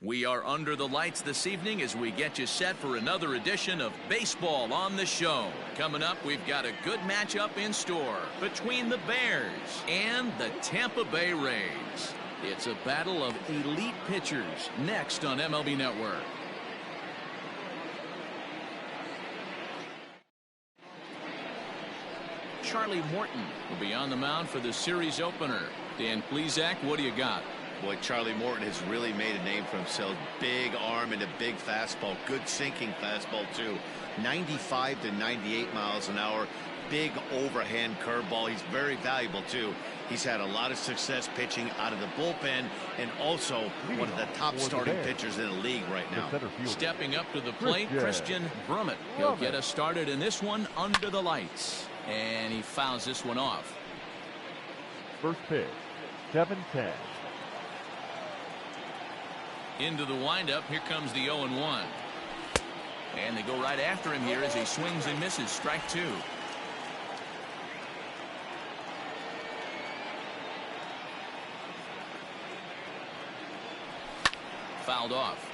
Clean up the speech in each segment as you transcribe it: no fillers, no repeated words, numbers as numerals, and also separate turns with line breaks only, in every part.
We are under the lights this evening as we get you set for another edition of Baseball on the Show. Coming up, we've got a good matchup in store between the Bears and the Tampa Bay Rays. It's a battle of elite pitchers next on MLB Network. Charlie Morton will be on the mound for the series opener. Dan Plesac, what do you got?
Boy, Charlie Morton has really made a name for himself. Big arm and a big fastball. Good sinking fastball, too. 95 to 98 miles an hour. Big overhand curveball. He's very valuable, too. He's had a lot of success pitching out of the bullpen and also one of the top starting pitchers in the league right now.
Stepping up to the plate, Christian Brummett. He'll get us started in this one under the lights. And he fouls this one off.
First pitch, 7-10.
Into the windup. Here comes the 0-1. And they go right after him here as he swings and misses. Strike two. Fouled off.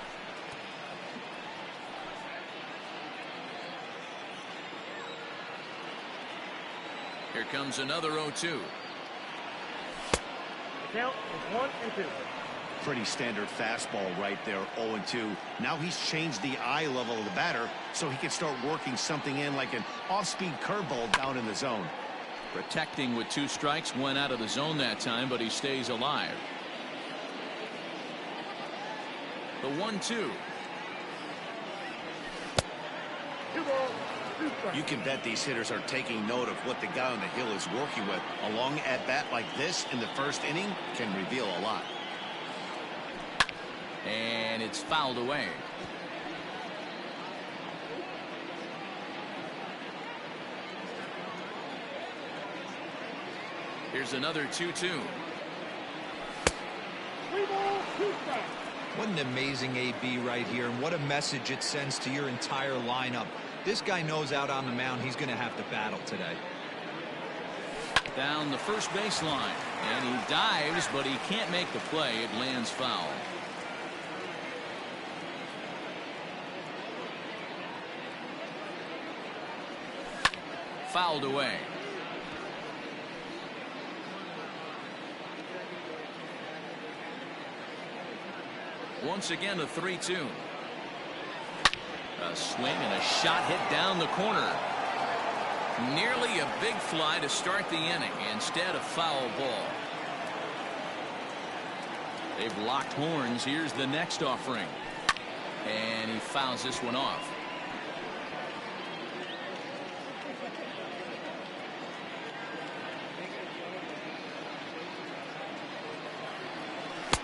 Here comes another 0-2.
The count is 1-2.
Pretty standard fastball right there, 0-2. Now he's changed the eye level of the batter so he can start working something in like an off-speed curveball down in the zone.
Protecting with 2 strikes, went out of the zone that time, but he stays alive. The 1-2.
You can bet these hitters are taking note of what the guy on the hill is working with. A long at-bat like this in the first inning can reveal a lot.
And it's fouled away. Here's another 2-2.
What an amazing AB right here, and what a message it sends to your entire lineup. This guy knows out on the mound he's going to have to battle today.
Down the first baseline, and he dives, but he can't make the play. It lands foul. Fouled away. Once again, a 3-2. A swing and a shot hit down the corner. Nearly a big fly to start the inning. Instead, a foul ball. They've locked horns. Here's the next offering. And he fouls this one off.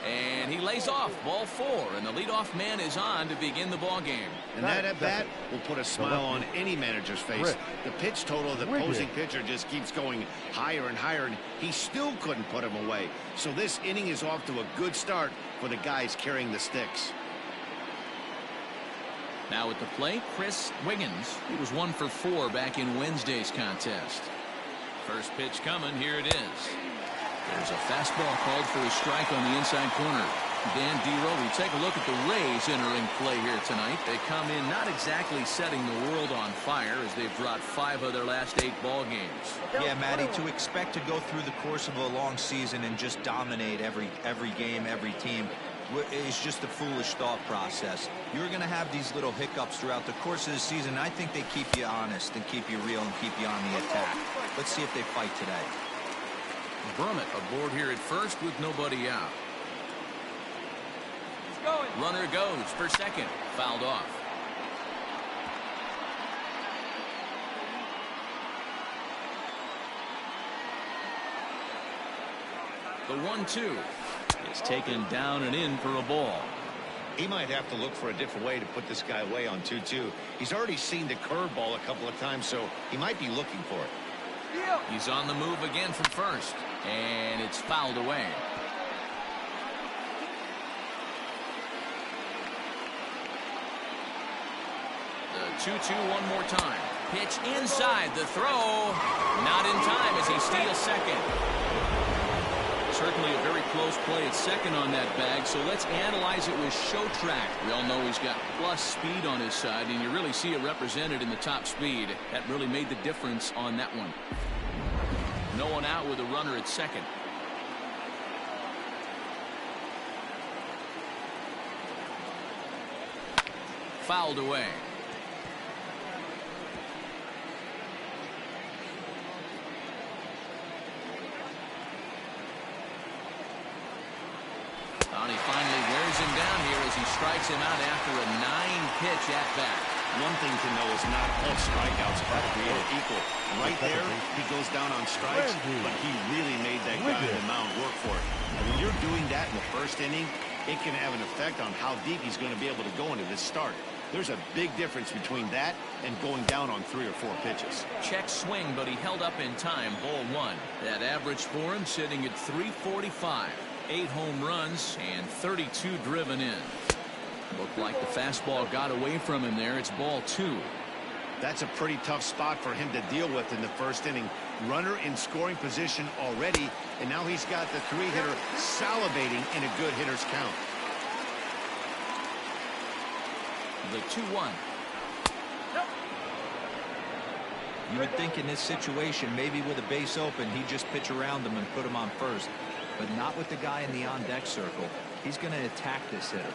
And he lays off. Ball 4, and the leadoff man is on to begin the ball game.
And that at bat will put a smile on any manager's face. The pitch total of the opposing pitcher just keeps going higher and higher, and he still couldn't put him away. So this inning is off to a good start for the guys carrying the sticks.
Now at the plate, Chris Wiggins. He was 1 for 4 back in Wednesday's contest. First pitch coming. Here it is. There's a fastball called for a strike on the inside corner. Dan Dero, we take a look at the Rays entering play here tonight. They come in not exactly setting the world on fire as they've dropped 5 of their last 8 ball games.
Yeah, Matty, to expect to go through the course of a long season and just dominate every game, every team is just a foolish thought process. You're going to have these little hiccups throughout the course of the season. I think they keep you honest and keep you real and keep you on the attack. Let's see if they fight today.
Brummett aboard here at first with nobody out. Runner goes for second. Fouled off. The 1-2 is taken down and in for a ball.
He might have to look for a different way to put this guy away on 2-2. He's already seen the curveball a couple of times, so he might be looking for it.
He's on the move again from first, and it's fouled away. The 2-2 one more time. Pitch inside, the throw. Not in time as he steals second. certainly a very close play at second on that bag, so let's analyze it with show track. We all know he's got plus speed on his side, and you really see it represented in the top speed. That really made the difference on that one. No one out with a runner at second. Fouled away. And he finally wears him down here as he strikes him out after a 9-pitch at-bat.
One thing to know is not all strikeouts are created equal. Right there, he goes down on strikes, but he really made that guy on the mound work for it. And when you're doing that in the first inning, it can have an effect on how deep he's going to be able to go into this start. There's a big difference between that and going down on 3 or 4 pitches.
Check swing, but he held up in time. Ball 1. That average for him sitting at 345. 8 home runs and 32 driven in. Looked like the fastball got away from him there. It's ball 2.
That's a pretty tough spot for him to deal with in the first inning. Runner in scoring position already, and now he's got the 3-hitter salivating in a good hitter's count.
The 2-1.
You would think in this situation, maybe with a base open, he'd just pitch around him and put him on first. But not with the guy in the on-deck circle. He's going to attack this hitter.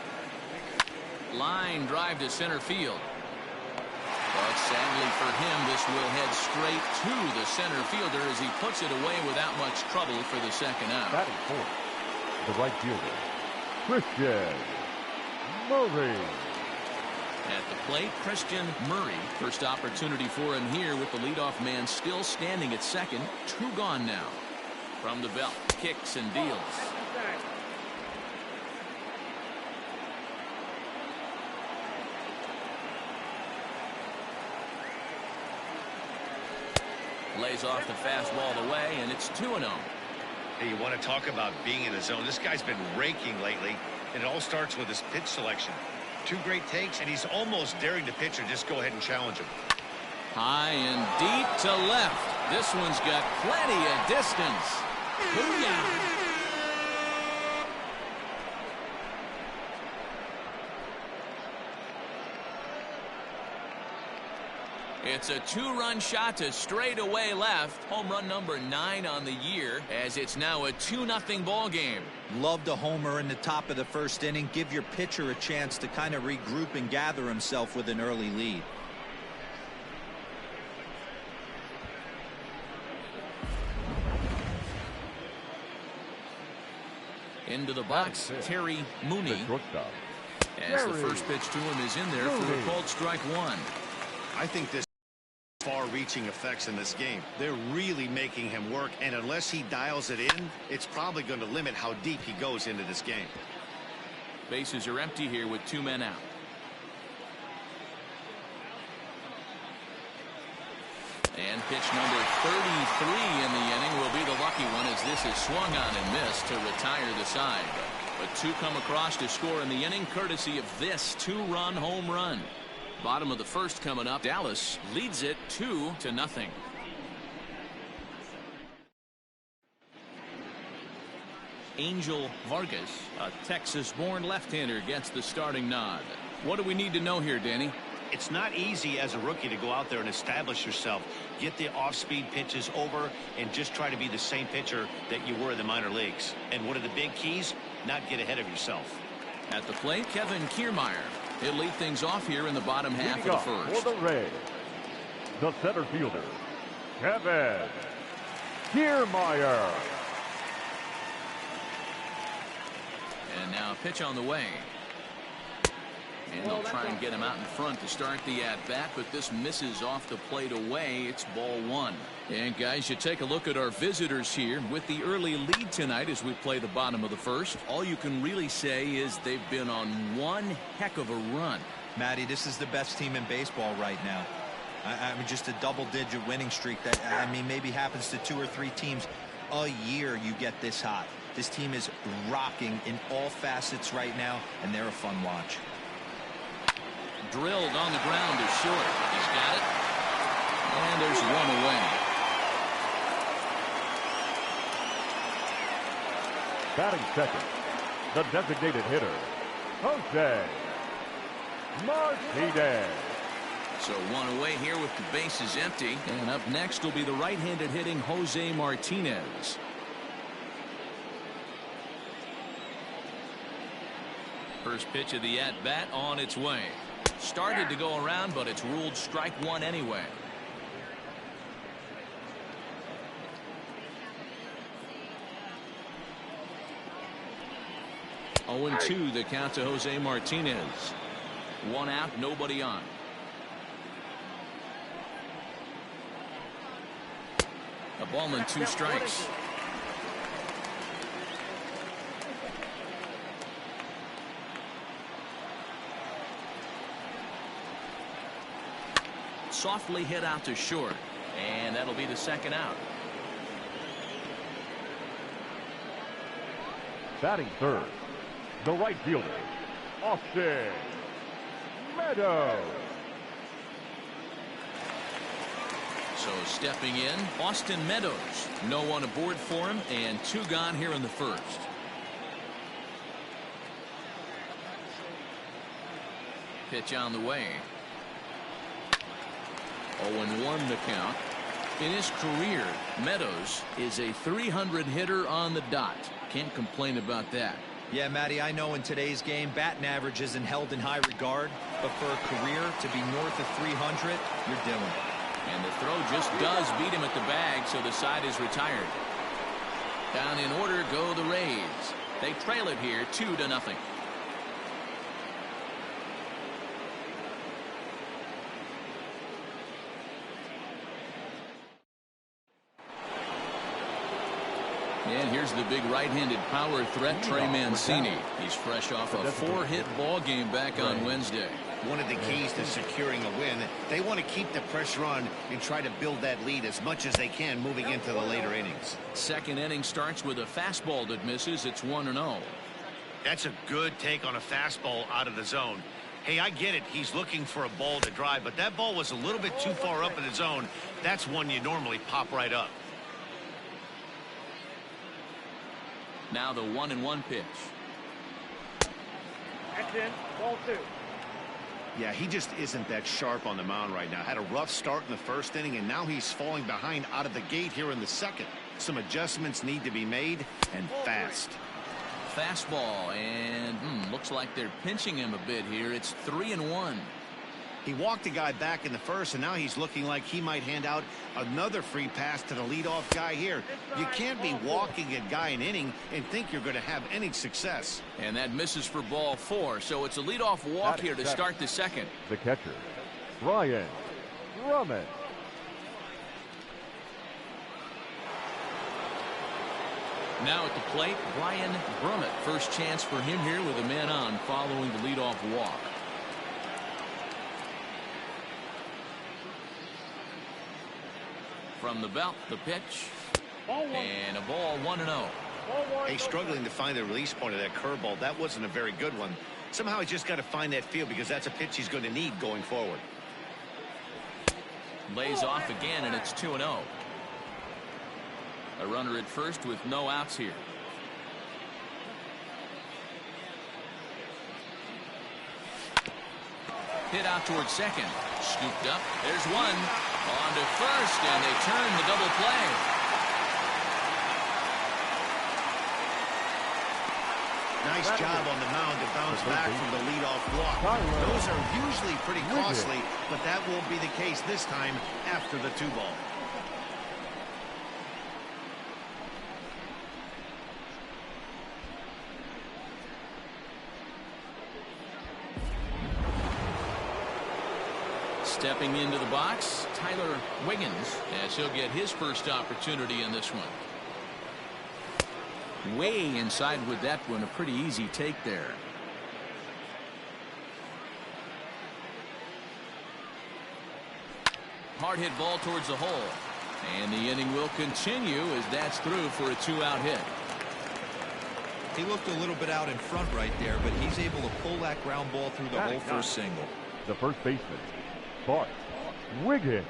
Line drive to center field. But sadly for him, this will head straight to the center fielder as he puts it away without much trouble for the second out.
Batting fourth, the right fielder, Christian Murray.
At the plate, Christian Murray. First opportunity for him here with the leadoff man still standing at second. 2 gone now. From the belt, kicks and deals. Lays off the fastball away, and it's 2-0.
Hey, you want to talk about being in the zone? This guy's been raking lately, and it all starts with his pitch selection. 2 great takes, and he's almost daring the pitcher just go ahead and challenge him.
High and deep to left. This one's got plenty of distance. Booyah! It's a 2-run shot to straightaway left. Home run number 9 on the year, as it's now a 2-0 ball game.
Loved a homer in the top of the first inning. Give your pitcher a chance to kind of regroup and gather himself with an early lead.
Into the box, Terry Mooney. As the first pitch to him is in there for a called strike 1.
I think this far-reaching effects in this game. They're really making him work, and unless he dials it in, it's probably going to limit how deep he goes into this game.
Bases are empty here with 2 men out. And pitch number 33 in the inning will be the lucky one, as this is swung on and missed to retire the side. But 2 come across to score in the inning, courtesy of this 2-run home run. Bottom of the first coming up. Dallas leads it 2-0. Angel Vargas, a Texas-born left-hander, gets the starting nod. What do we need to know here, Danny?
It's not easy as a rookie to go out there and establish yourself, get the off-speed pitches over, and just try to be the same pitcher that you were in the minor leagues. And one of the big keys, not get ahead of yourself.
At the plate, Kevin Kiermaier. He'll lead things off here in the bottom half of the first.
For the Rays, the center fielder, Kevin Kiermaier.
And now a pitch on the way. And they'll try and get him out in front to start the at-bat, but this misses off the plate away. It's ball 1. And guys, you take a look at our visitors here with the early lead tonight as we play the bottom of the first. All you can really say is they've been on one heck of a run.
Matty, this is the best team in baseball right now. I mean, just a double-digit winning streak that, I mean, maybe happens to 2 or 3 teams a year. You get this hot. This team is rocking in all facets right now, and they're a fun watch.
Drilled on the ground to short. He's got it. And there's one away.
Batting second, the designated hitter, Jose Martinez.
So one away here with the bases empty. And up next will be the right-handed hitting Jose Martinez. First pitch of the at-bat on its way. Started to go around, but it's ruled strike one anyway. Oh, 0-2 the count to Jose Martinez. One out, nobody on. A ball and 2 strikes. Softly hit out to short, and that'll be the second out.
Batting third, the right fielder, Austin Meadows.
So stepping in, Austin Meadows. No one aboard for him, and 2 gone here in the first. Pitch on the way. 0-1 the count. In his career, Meadows is a 300 hitter on the dot. Can't complain about that.
Yeah, Matty, I know in today's game, batting average isn't held in high regard, but for a career to be north of 300, you're doing it.
And the throw just does beat him at the bag, so the side is retired. Down in order go the Rays. They trail it here 2-0. And here's the big right-handed power threat, Trey Mancini. He's fresh off a 4-hit ball game back on Wednesday.
One of the keys to securing a win, they want to keep the pressure on and try to build that lead as much as they can moving into the later innings.
Second inning starts with a fastball that misses. It's 1-0.
That's a good take on a fastball out of the zone. Hey, I get it. He's looking for a ball to drive, but that ball was a little bit too far up in the zone. That's one you normally pop right up.
Now the 1-1 pitch.
That's in. Ball 2.
Yeah, he just isn't that sharp on the mound right now. Had a rough start in the first inning, and now he's falling behind out of the gate here in the second. Some adjustments need to be made, and fast.
Fastball, and looks like they're pinching him a bit here. It's 3-1.
He walked the guy back in the first, and now he's looking like he might hand out another free pass to the leadoff guy here. You can't be walking a guy an inning and think you're going to have any success.
And that misses for ball 4, so it's a leadoff walk here to start the second.
The catcher, Brian Drummond.
Now at the plate, Brian Drummond. First chance for him here with a man on following the leadoff walk. From the belt, the pitch, and a ball 1-0.
Hey, struggling to find the release point of that curveball. That wasn't a very good one. Somehow he's just got to find that feel because that's a pitch he's going to need going forward.
Lays off again, and it's 2-0. A runner at first with no outs here. Hit out towards second. Scooped up. There's one. On to first, and they turn the double play.
Nice job on the mound to bounce back from the leadoff walk. Those are usually pretty costly, but that won't be the case this time after the 2-ball.
Stepping into the box, Tyler Wiggins, as he'll get his first opportunity in this one. Way inside with that one, a pretty easy take there. Hard hit ball towards the hole. And the inning will continue as that's through for a 2-out hit.
He looked a little bit out in front right there, but he's able to pull that ground ball through the hole for a single.
The first baseman, Bart Wiggins.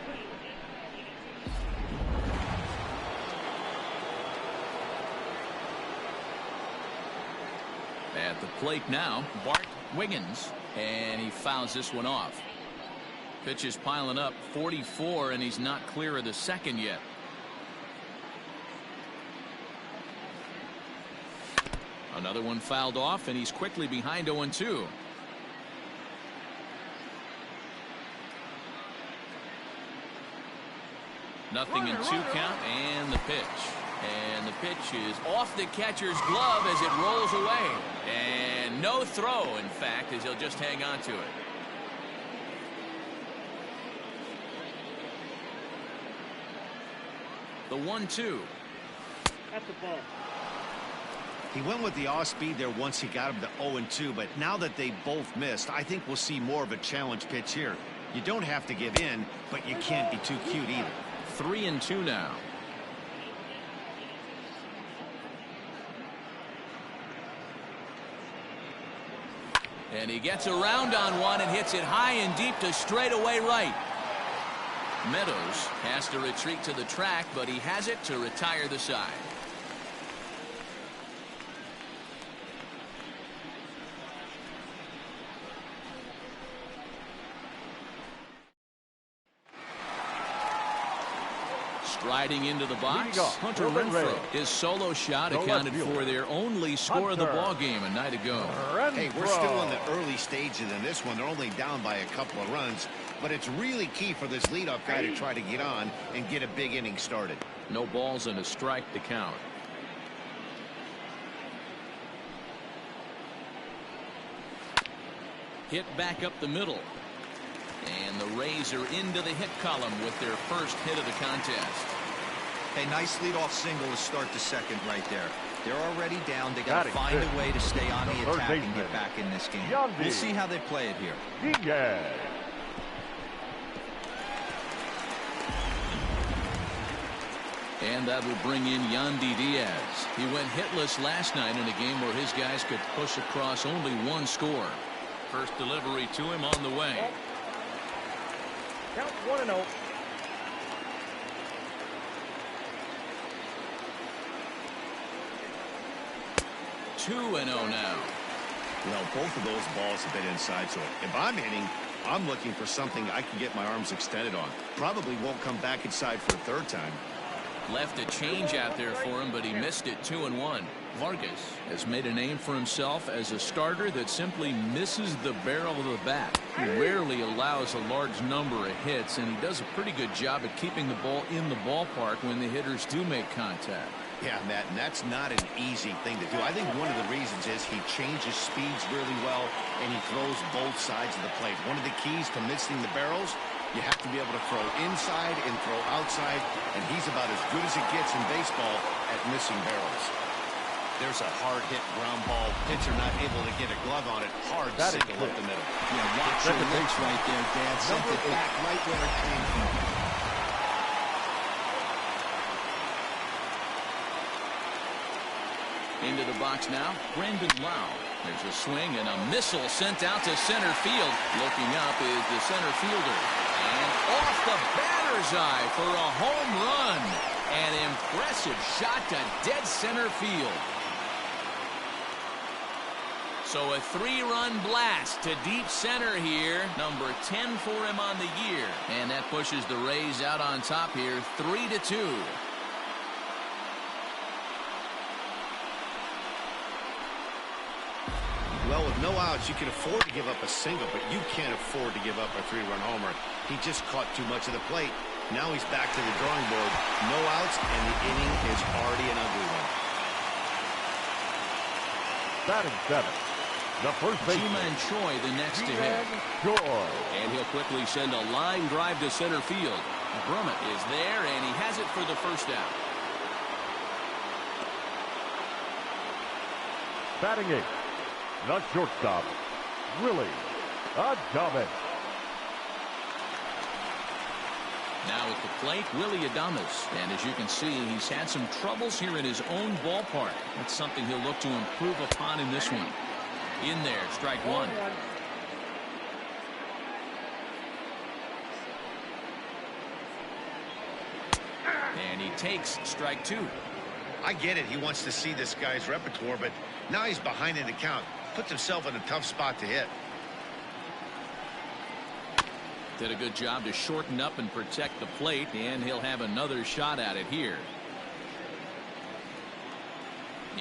At the plate now, Bart Wiggins, and he fouls this one off. Pitch is piling up, 44, and he's not clear of the second yet. Another one fouled off, and he's quickly behind 0-2. Nothing in 2 count, and the pitch. And the pitch is off the catcher's glove as it rolls away. And no throw, in fact, as he'll just hang on to it. The 1-2.
At the ball.
He went with the off speed there once he got him to 0-2, but now that they both missed, I think we'll see more of a challenge pitch here. You don't have to give in, but you can't be too cute either.
3-2 now. And he gets around on one and hits it high and deep to straightaway right. Meadows has to retreat to the track, but he has it to retire the side. Striding into the box, Hunter Renfroe. His solo shot accounted for their only score of the ball game a night ago.
Hey, we're still in the early stages in this one. They're only down by a couple of runs, but it's really key for this leadoff guy to try to get on and get a big inning started.
No balls and a strike to count. Hit back up the middle. And the Rays are into the hit column with their first hit of the contest.
A nice leadoff single to start the second right there. They're already down. They got to find a way to stay on the attack and get back in this game. We'll see how they play it here.
And that will bring in Yandy Diaz. He went hitless last night in a game where his guys could push across only one score. First delivery to him on the way.
Count 1-0.
Two and 0 now.
Well, both of those balls have been inside, so if I'm hitting, I'm looking for something I can get my arms extended on. Probably won't come back inside for a third time.
Left a change out there for him, but he missed it. 2-1. Vargas has made a name for himself as a starter that simply misses the barrel of the bat. He rarely allows a large number of hits, and he does a pretty good job at keeping the ball in the ballpark when the hitters do make contact.
Yeah, Matt, and that's not an easy thing to do. I think one of the reasons is he changes speeds really well, and he throws both sides of the plate. One of the keys to missing the barrels, you have to be able to throw inside and throw outside, and he's about as good as it gets in baseball at missing barrels. There's a hard hit ground ball. Pitcher not able to get a glove on it. Hard single up the middle.
Yeah, watch your lips right there, Dad. Sent it back right where it came from.
Into the box now, Brandon Lau. There's a swing and a missile sent out to center field. Looking up is the center fielder. And off the batter's eye for a home run. An impressive shot to dead center field. So a 3-run blast to deep center here. Number 10 for him on the year. And that pushes the Rays out on top here, 3-2.
Well, with no outs, you can afford to give up a single, but you can't afford to give up a 3-run homer. He just caught too much of the plate. Now he's back to the drawing board. No outs, and the inning is already an ugly one.
Batting 7. The first baseman.
Ji-Man Choi the next to hit. And he'll quickly send a line drive to center field. Brummett is there, and he has it for the first out.
Batting 8. The shortstop, Willie Adames.
Now at the plate, Willie Adames. And as you can see, he's had some troubles here in his own ballpark. That's something he'll look to improve upon in this one. In there, strike one. And he takes strike two.
I get it. He wants to see this guy's repertoire, but now he's behind in the count. puts himself in a tough spot to hit.
Did a good job to shorten up and protect the plate, and he'll have another shot at it here.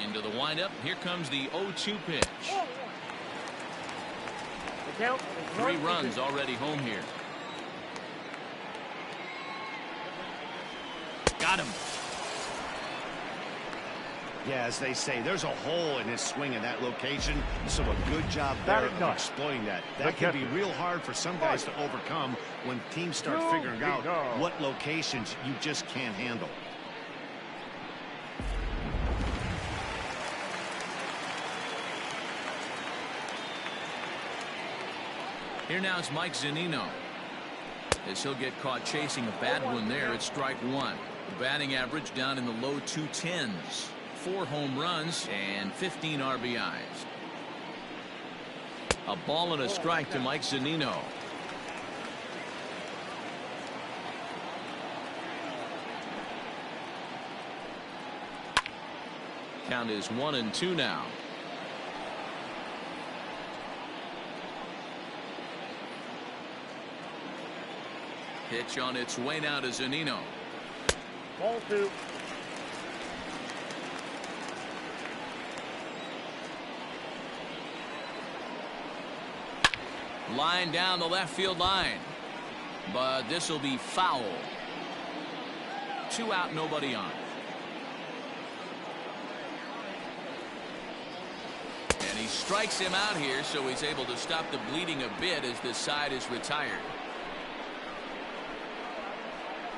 Into the windup. Here comes the 0-2 pitch. 3 runs already home here. Got him.
Yeah, as they say, there's a hole in his swing in that location, so a good job there of exploiting that. That can be real hard for some guys to overcome when teams start figuring out what locations you just can't handle.
Here now is Mike Zunino. As he'll get caught chasing a bad one there at strike 1. The batting average down in the low 210s. 4 home runs and 15 RBIs. A ball and a strike to Mike Zunino. Count is 1-2 now. Pitch on its way now to Zunino.
Ball 2.
Line down the left field line. But this will be foul. 2 out, nobody on. And he strikes him out here, so he's able to stop the bleeding a bit as this side is retired.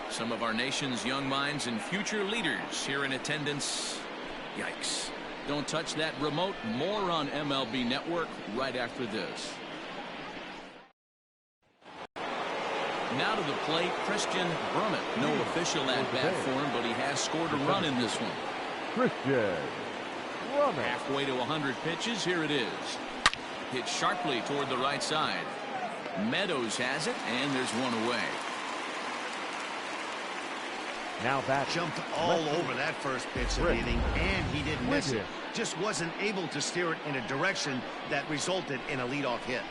Some of our nation's young minds and future leaders here in attendance. Yikes. Don't touch that remote. More on MLB Network right after this. Now to the plate, Christian Brummett. No official at-bat for him, but he has scored a run in this one.
Christian Brummett.
Halfway to 100 pitches. Here it is. Hit sharply toward the right side. Meadows has it, and there's one away.
Now back.
Jumped all over that first pitch of the inning, and he didn't miss it. Just wasn't able to steer it in a direction that resulted in a leadoff hit.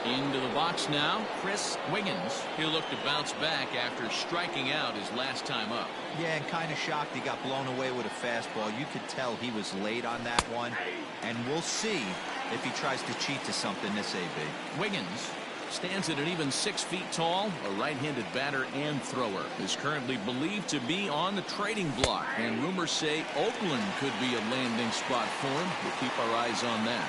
Into the box now, Chris Wiggins. He'll look to bounce back after striking out his last time up.
Yeah, and kind of shocked he got blown away with a fastball. You could tell he was late on that one, and we'll see if he tries to cheat to something this AB.
Wiggins stands at an even 6 feet tall. A right-handed batter and thrower. Is currently believed to be on the trading block, and rumors say Oakland could be a landing spot for him. We'll keep our eyes on that.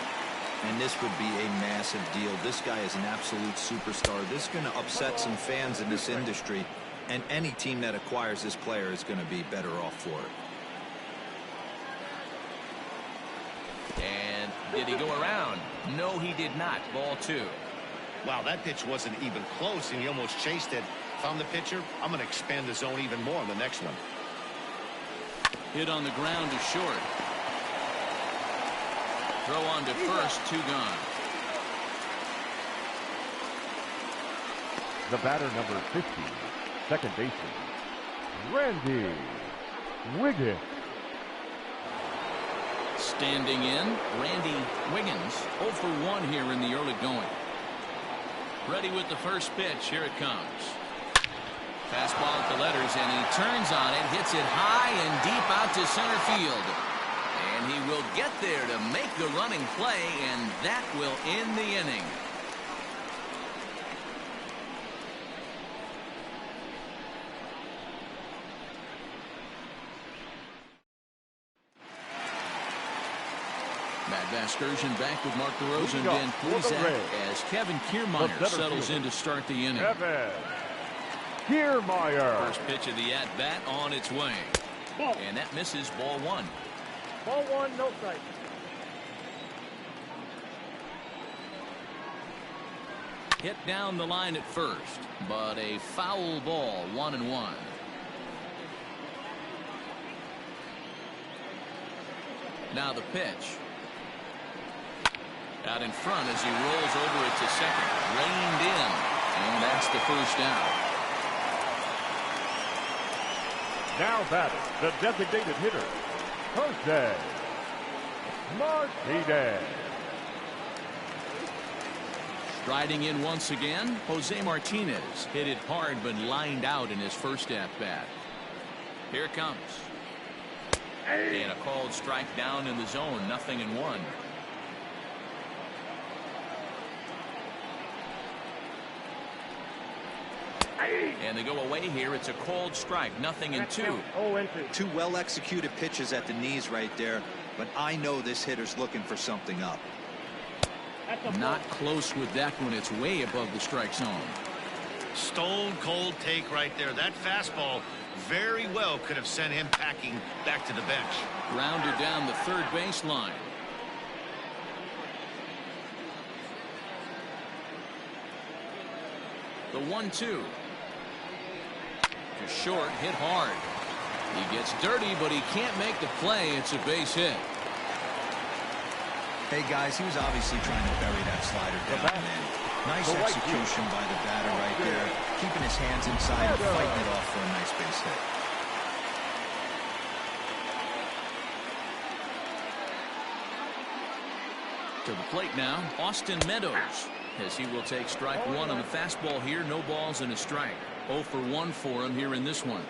And this would be a massive deal. This guy is an absolute superstar. This is going to upset some fans in this industry, and any team that acquires this player is going to be better off for it.
And did he go around? No, he did not. Ball 2.
Wow, that pitch wasn't even close, and he almost chased it. If I'm the pitcher, I'm going to expand the zone even more on the next one.
Hit on the ground to short. Throw on to first, 2 gone.
The batter, number 50, second baseman, Randy Wiggins.
Standing in, Randy Wiggins, 0 for 1 here in the early going. Ready with the first pitch. Here it comes. Fastball at the letters, and he turns on it, hits it high and deep out to center field. And he will get there to make the running play, and that will end the inning. Matt Vasgersian back with Mark DeRosa and Dan Plesac as Kevin Kiermaier settles in to start the inning.
Kevin Kiermaier.
First pitch of the at-bat on its way. And that misses. Ball 1.
Ball 1, no strike.
Hit down the line at first, but a foul ball, 1-1. Now the pitch. Out in front as he rolls over it to second. Reined in, and that's the first out.
Now batting, the designated hitter, Jose Martinez.
Striding in once again, Jose Martinez hit it hard but lined out in his first at-bat. Here it comes. And a called strike down in the zone, 0-1. And they go away here. It's a called strike, 0-2.
Two well-executed pitches at the knees right there, but I know this hitter's looking for something up.
Not close with that one. It's way above the strike zone.
Stone cold take right there. That fastball very well could have sent him packing back to the bench.
Grounded down the third baseline. The 1-2. To short, hit hard. He gets dirty, but he can't make the play. It's a base hit.
Hey, guys, he was obviously trying to bury that slider down, man. Nice execution by the batter right there. Keeping his hands inside and fighting it off for a nice base hit.
To the plate now, Austin Meadows, as he will take strike one on the fastball here. No balls and a strike. 0 for 1 for him here in this one.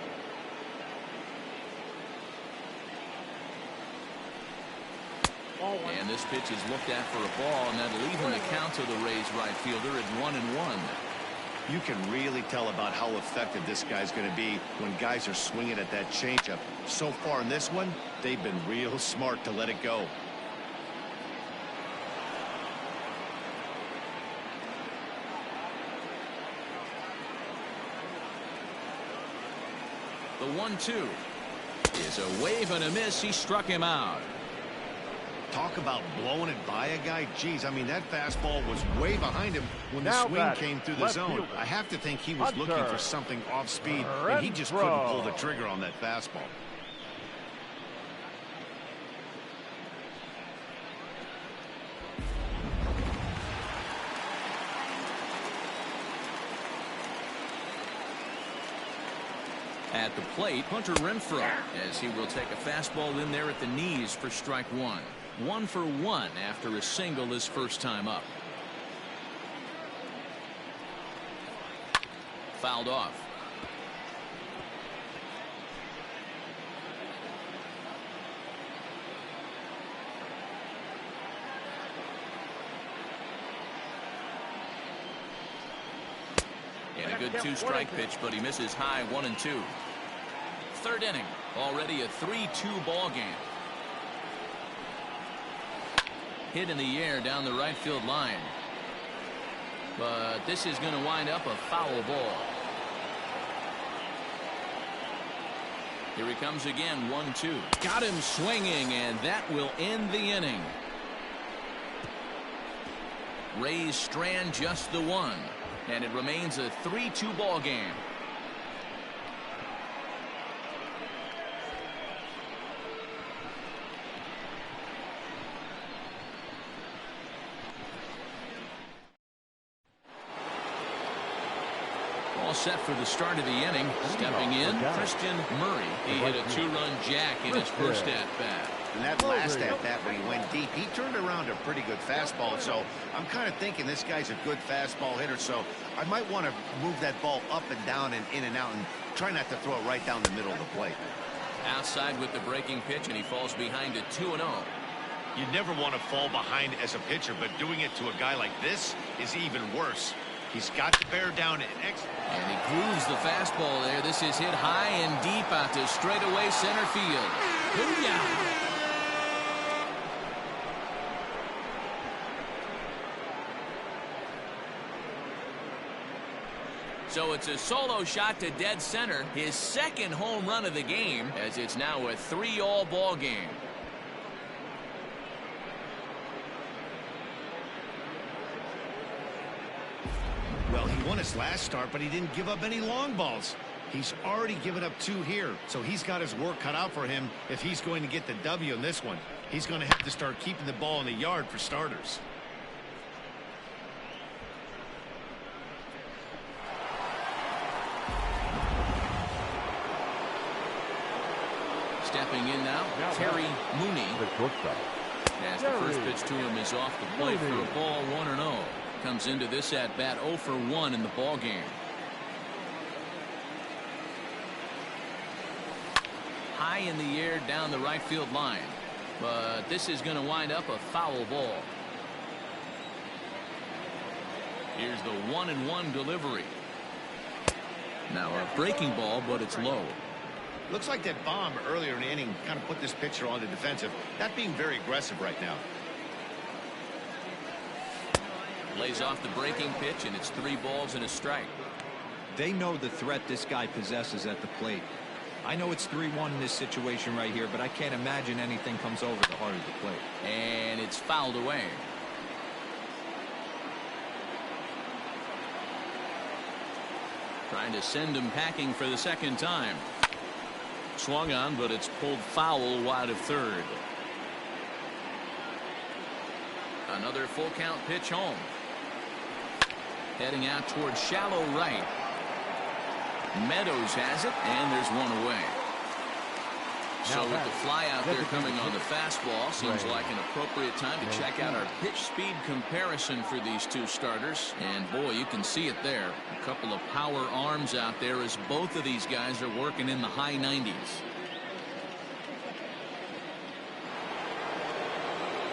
And this pitch is looked at for a ball, and that'll even the count to the Rays right fielder at 1-1.
You can really tell about how effective this guy's going to be when guys are swinging at that changeup. So far in this one, they've been real smart to let it go.
The 1-2 is a wave and a miss. He struck him out.
Talk about blowing it by a guy. Geez, I mean, that fastball was way behind him when the swing came through the zone. I have to think he was looking for something off speed, and he just couldn't pull the trigger on that fastball.
At the plate, Hunter Renfroe, as he will take a fastball in there at the knees for strike one. 1 for 1 after a single his first time up. Fouled off. And a good 2-strike pitch, but he misses high. 1-2. Third inning, already a 3-2 ball game. Hit in the air down the right field line, but this is going to wind up a foul ball. Here he comes again. 1-2. Got him swinging, and that will end the inning. Rays strand just the one, and it remains a 3-2 ball game. All set for the start of the inning. Stepping in, Christian Murray. He hit a 2-run jack in his first at-bat.
And that last at-bat when he went deep, he turned around a pretty good fastball. So I'm kind of thinking this guy's a good fastball hitter. So I might want to move that ball up and down and in and out and try not to throw it right down the middle of the plate.
Outside with the breaking pitch, and he falls behind at 2-0.
You never want to fall behind as a pitcher, but doing it to a guy like this is even worse. He's got to bear down and
he grooves the fastball there. This is hit high and deep out to straightaway center field. Booyah! So it's a solo shot to dead center, his second home run of the game, as it's now a 3-all ball game.
Well, he won his last start, but he didn't give up any long balls. He's already given up 2 here, so he's got his work cut out for him if he's going to get the W in this one. He's going to have to start keeping the ball in the yard for starters.
Stepping in now, Terry Mooney.
The shortstop.
As the first pitch to him is off the plate for a ball, 1-0. Comes into this at bat 0 for 1 in the ball game. High in the air down the right field line, but this is going to wind up a foul ball. Here's the 1-1 delivery. Now a breaking ball, but it's low.
Looks like that bomb earlier in the inning kind of put this pitcher on the defensive. Not being very aggressive right now.
Lays off the breaking pitch, and it's 3 balls and a strike.
They know the threat this guy possesses at the plate. I know it's 3-1 in this situation right here, but I can't imagine anything comes over the heart of the plate.
And it's fouled away. Trying to send him packing for the second time. Swung on, but it's pulled foul wide of third. Another full count pitch home. Heading out towards shallow right. Meadows has it, and there's one away. So with the fly out there coming on the fastball, seems like an appropriate time to check out our pitch speed comparison for these two starters. And boy, you can see it there. A couple of power arms out there as both of these guys are working in the high 90s.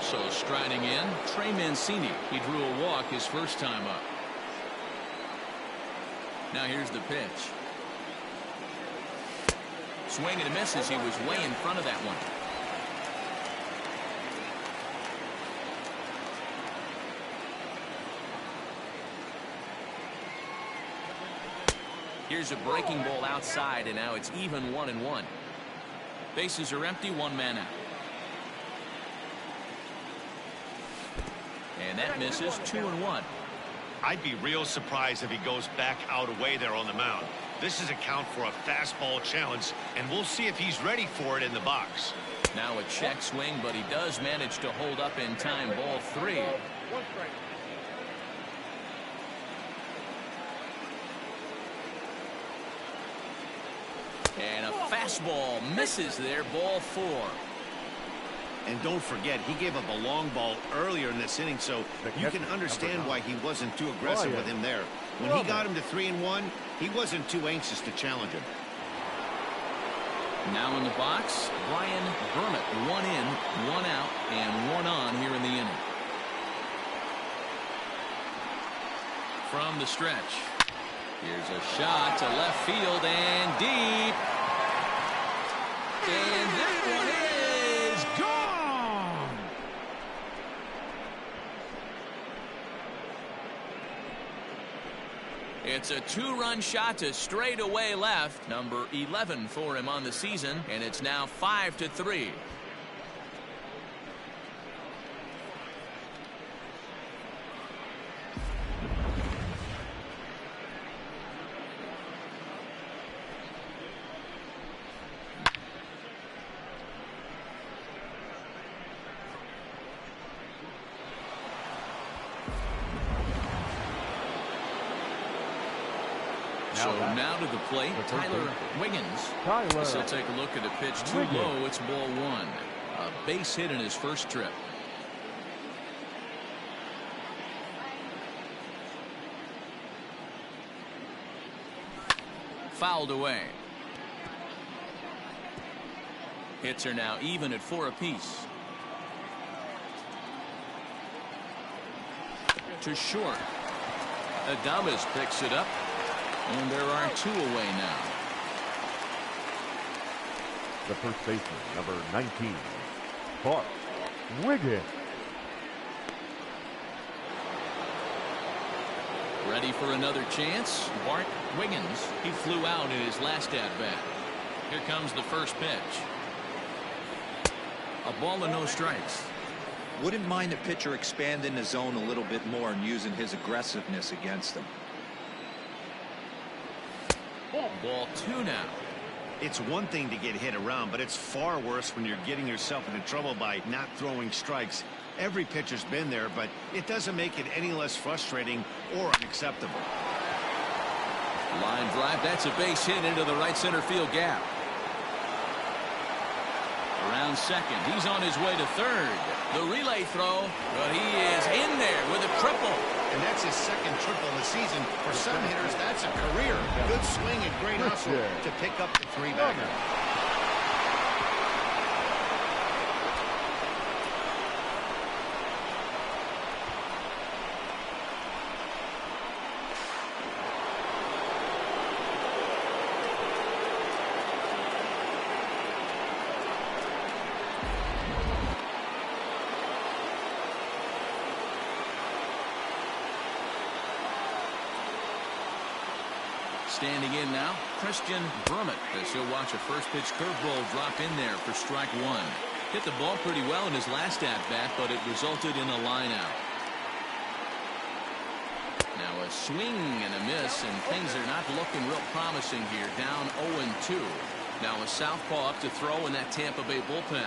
So striding in, Trey Mancini. He drew a walk his first time up. Now here's the pitch. Swing and a miss as he was way in front of that one. Here's a breaking ball outside, and now it's even 1-1. Bases are empty, 1 man out. And that misses, 2-1.
I'd be real surprised if he goes back out away there on the mound. This is a count for a fastball challenge, and we'll see if he's ready for it in the box.
Now a check swing, but he does manage to hold up in time. Ball 3. And a fastball misses there. Ball 4.
And don't forget, he gave up a long ball earlier in this inning, so you can understand why he wasn't too aggressive with him there. When he got him to 3-1, he wasn't too anxious to challenge him.
Now in the box, Brian Burnett. 1 in, 1 out, and 1 on here in the inning. From the stretch, here's a shot to left field and deep. And that one is gone. It's a 2-run shot to straightaway left. Number 11 for him on the season, and it's now 5-3. So now to the plate, Tyler Wiggins. This will take a look at a pitch too low. It's ball 1. A base hit in his first trip. Fouled away. Hits are now even at 4 apiece. To short. Adames picks it up. And there are 2 away now.
The first baseman, number 19, Bart Wiggins.
Ready for another chance. Bart Wiggins. He flew out in his last at-bat. Here comes the first pitch. A ball and no strikes.
Wouldn't mind the pitcher expanding the zone a little bit more and using his aggressiveness against them.
Ball 2 now.
It's one thing to get hit around, but it's far worse when you're getting yourself into trouble by not throwing strikes. Every pitcher's been there, but it doesn't make it any less frustrating or unacceptable.
Line drive. That's a base hit into the right center field gap. Around second. He's on his way to third. The relay throw, but he is in there with a triple.
And that's his second triple of the season. For some hitters, that's a career. Good swing and great hustle to pick up the three-bagger.
Standing in now, Christian Brummett, as he'll watch a first pitch curveball drop in there for strike one. Hit the ball pretty well in his last at-bat, but it resulted in a line out. Now a swing and a miss, and things are not looking real promising here. Down 0-2. Now a southpaw up to throw in that Tampa Bay bullpen.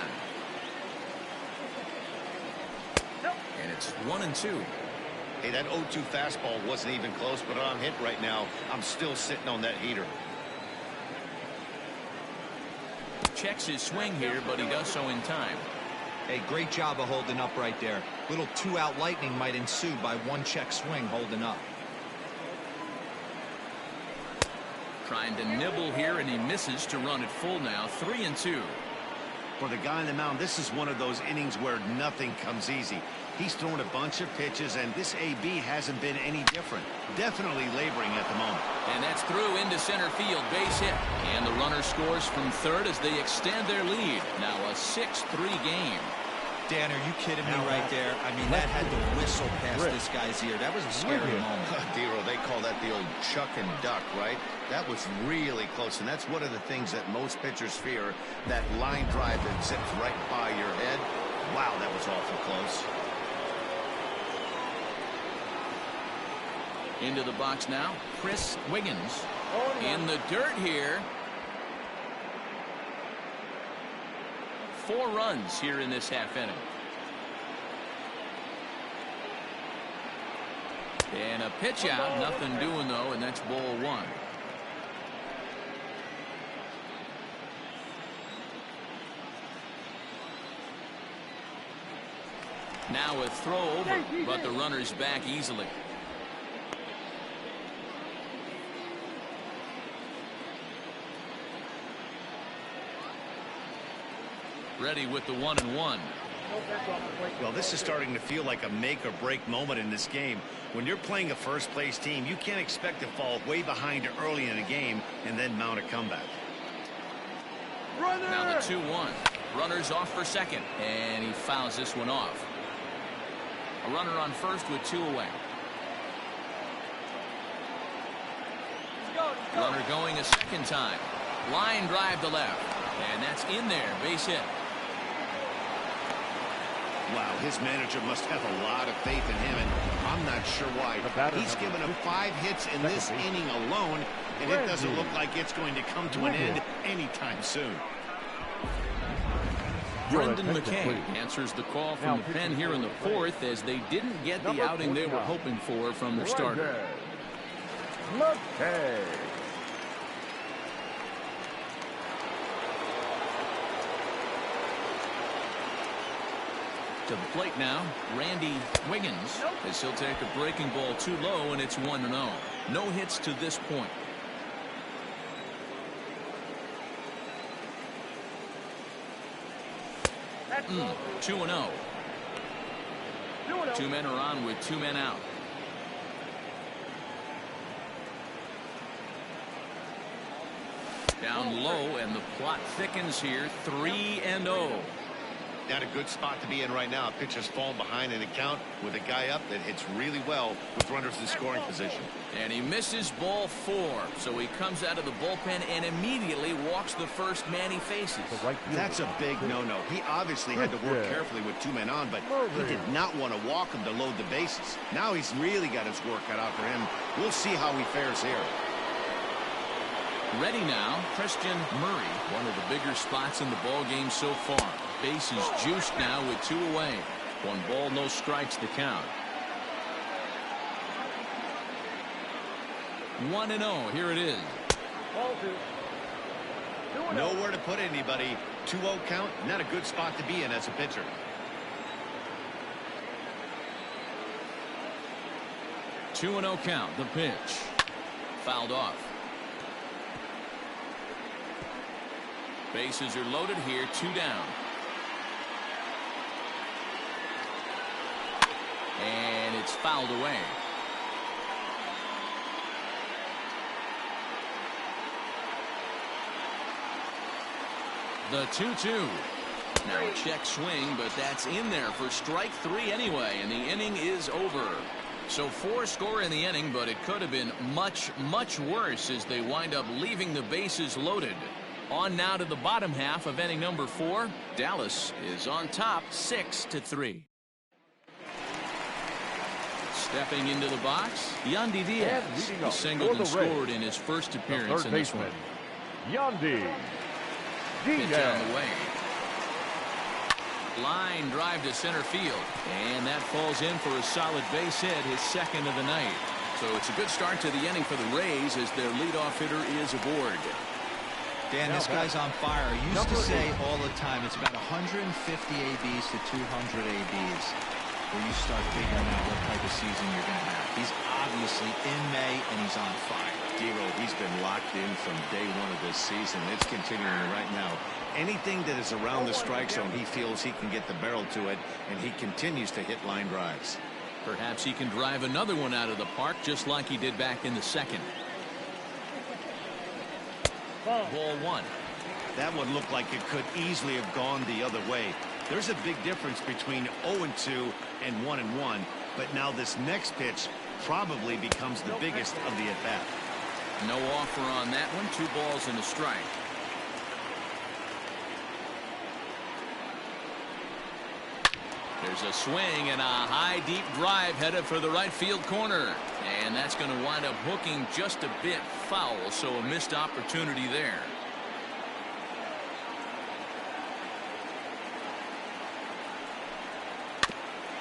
And it's 1-2.
Hey, that 0-2 fastball wasn't even close, but I'm hit right now. I'm still sitting on that heater.
Checks his swing here, but he does so in time.
Hey, great job of holding up right there. Little two-out lightning might ensue by one check swing holding up.
Trying to nibble here, and he misses to run it full now. 3-2.
For the guy on the mound, this is one of those innings where nothing comes easy. He's thrown a bunch of pitches, and this AB hasn't been any different. Definitely laboring at the moment.
And that's through into center field, base hit. And the runner scores from third as they extend their lead. Now a 6-3 game.
Dan, are you kidding me right there? I mean, that had to whistle past this guy's ear. That was a scary moment.
Dero, they call that the old chuck and duck, right? That was really close, and that's one of the things that most pitchers fear, that line drive that zips right by your head. Wow, that was awful close.
Into the box now, Chris Wiggins. In the dirt here. 4 runs here in this half inning. And a pitch out, nothing doing though, and that's ball 1. Now a throw over, but the runner's back easily. Ready with the 1-1.
Well, this is starting to feel like a make or break moment in this game. When you're playing a first place team, you can't expect to fall way behind early in a game and then mount a comeback.
Now the 2-1. Runner's off for second, and he fouls this one off. A runner on first with 2 away. Runner going a second time. Line drive to left, and that's in there, base hit.
Wow, his manager must have a lot of faith in him, and I'm not sure why. He's given him 5 hits in this inning alone, and it doesn't look like it's going to come to an end anytime soon.
Brendan McKay answers the call from the pen here in the 4th, as they didn't get the outing they were hoping for from their starter.
McKay.
To the plate now, Randy Wiggins, as he'll take a breaking ball too low, and it's 1-0. No hits to this point.
That's
2-0. 2 men are on with 2 men out. Down low, and the plot thickens here. 3-0.
Not a good spot to be in right now. Pitcher's falling behind in the count with a guy up that hits really well with runners in scoring position.
And he misses ball 4, so he comes out of the bullpen and immediately walks the first man he faces.
That's a big no-no. He obviously had to work carefully with 2 men on, but he did not want to walk him to load the bases. Now he's really got his work cut out for him. We'll see how he fares here.
Ready now, Christian Murray, one of the bigger spots in the ball game so far. Base is juiced now with 2 away. 1 ball, no strikes to count. 1-0. Here it is.
Nowhere to put anybody. 2-0 count, not a good spot to be in as a pitcher.
Two and 0 count. The pitch. Fouled off. Bases are loaded here. 2 down. And it's fouled away. The 2-2. Now a check swing, but that's in there for strike 3 anyway, and the inning is over. So 4 score in the inning, but it could have been much, much worse as they wind up leaving the bases loaded. On now to the bottom half of inning number 4. Dallas is on top 6-3. Stepping into the box, Yandy Diaz. He singled and scored in his first appearance in this one.
Yandy
Pitch
Diaz.
on the way. Line drive to center field, and that falls in for a solid base hit, his second of the night. So it's a good start to the inning for the Rays as their leadoff hitter is aboard.
Dan, this guy's on fire. I used to say all the time it's about 150 ABs to 200 ABs where you start figuring out what type of season you're going to have. He's obviously in May, and he's on fire.
Dero, he's been locked in from day one of this season. It's continuing right now. Anything that is around the strike zone, he feels he can get the barrel to it, and he continues to hit line drives.
Perhaps he can drive another one out of the park just like he did back in the second. Ball 1.
That one looked like it could easily have gone the other way. There's a big difference between 0-2 and 1-1, but now this next pitch probably becomes the biggest of the at-bat.
No offer on that one. 2 balls and a strike. There's a swing and a high deep drive headed for the right field corner, and that's going to wind up hooking just a bit foul, so a missed opportunity there.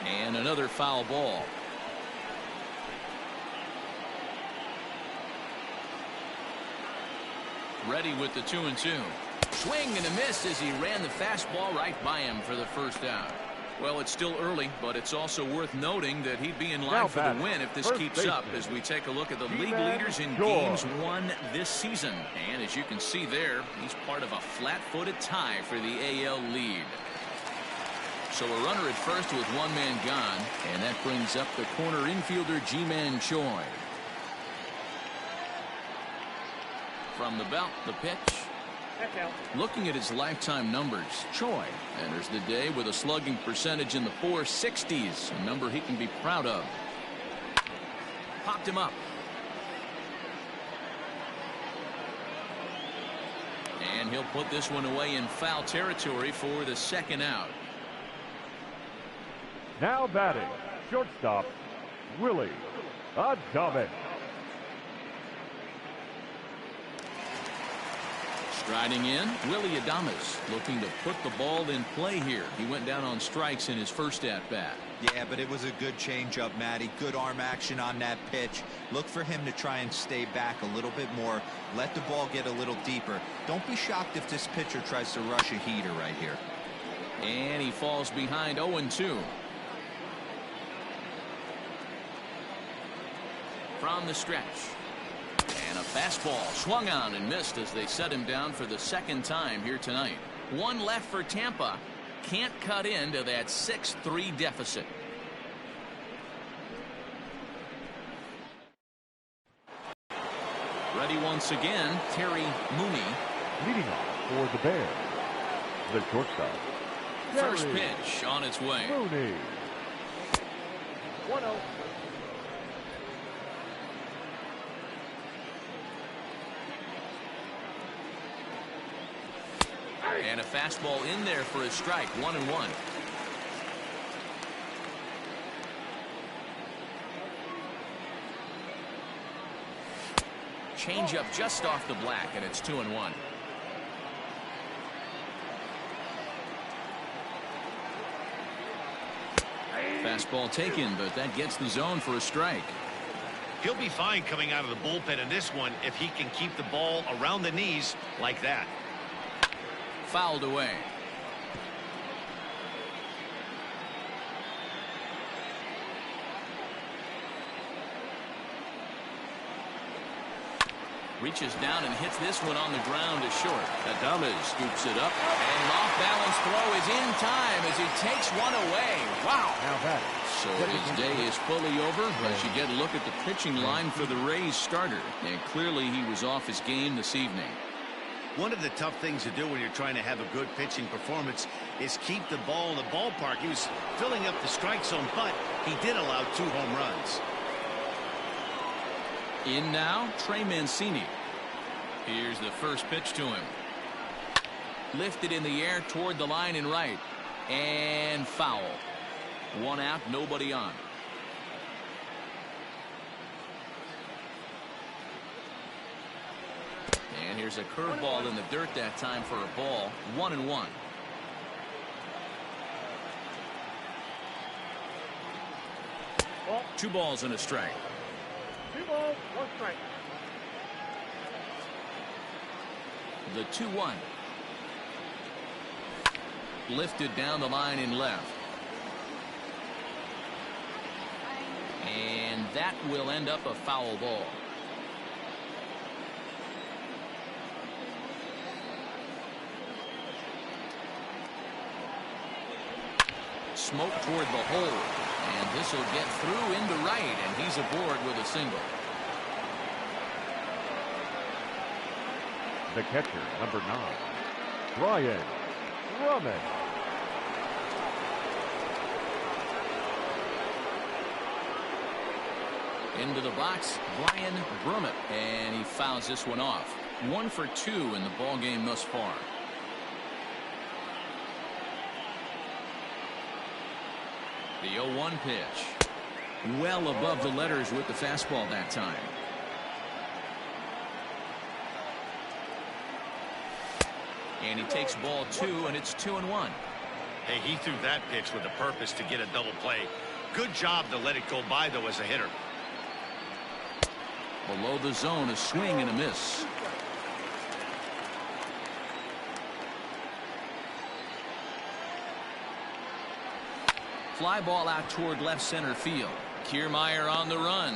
And another foul ball. Ready with the 2-2. Swing and a miss as he ran the fastball right by him for the first out. Well, it's still early, but it's also worth noting that he'd be in line for the win if this keeps up as we take a look at the league leaders in games won this season. And as you can see there, he's part of a flat-footed tie for the AL lead. So a runner at first with 1 man gone, and that brings up the corner infielder Ji-Man Choi. From the belt, the pitch. Looking at his lifetime numbers, Choi enters the day with a slugging percentage in the 460s, a number he can be proud of. Popped him up. And he'll put this one away in foul territory for the second out.
Now batting, shortstop, Willie Adames.
Striding in, Willie Adames looking to put the ball in play here. He went down on strikes in his first at-bat.
Yeah, but it was a good changeup, Matty. Good arm action on that pitch. Look for him to try and stay back a little bit more. Let the ball get a little deeper. Don't be shocked if this pitcher tries to rush a heater right here.
And he falls behind 0-2. From the stretch. And a fastball swung on and missed as they set him down for the second time here tonight. 1 left for Tampa. Can't cut into that 6-3 deficit. Ready once again, Terry Mooney.
Leading off for the Bears, the shortstop,
First
Terry
pitch on its way.
Mooney. 1-0.
And a fastball in there for a strike. 1-1. Change up just off the black, and it's 2-1. Fastball taken, but that gets the zone for a strike.
He'll be fine coming out of the bullpen in this one if he can keep the ball around the knees like that.
fouled away. Reaches down and hits this one on the ground to short. Adames scoops it up. And an off-balance throw is in time as he takes one away. Wow.
Now that.
So his day is fully over as you get a look at the pitching line for the Rays starter. And clearly he was off his game this evening.
One of the tough things to do when you're trying to have a good pitching performance is keep the ball in the ballpark. He was filling up the strike zone, but he did allow 2 home runs.
In now, Trey Mancini. Here's the first pitch to him. Lifted in the air toward the line and right. And foul. 1 out, nobody on. And here's a curveball in the dirt that time for a ball. 1-1. Two balls and a strike.
2 balls, 1 strike.
The 2-1. Lifted down the line and left. And that will end up a foul ball. Smoke toward the hole. And this will get through into right, and he's aboard with a single.
The catcher, number 9, Brian Drummond.
Into the box, Brian Drummond, and he fouls this one off. 1 for 2 in the ball game thus far. The 0-1 pitch. Well above the letters with the fastball that time. And he takes ball 2, and it's 2-1.
Hey, he threw that pitch with a purpose to get a double play. Good job to let it go by, though, as a hitter.
Below the zone, a swing and a miss. Fly ball out toward left center field. Kiermaier on the run.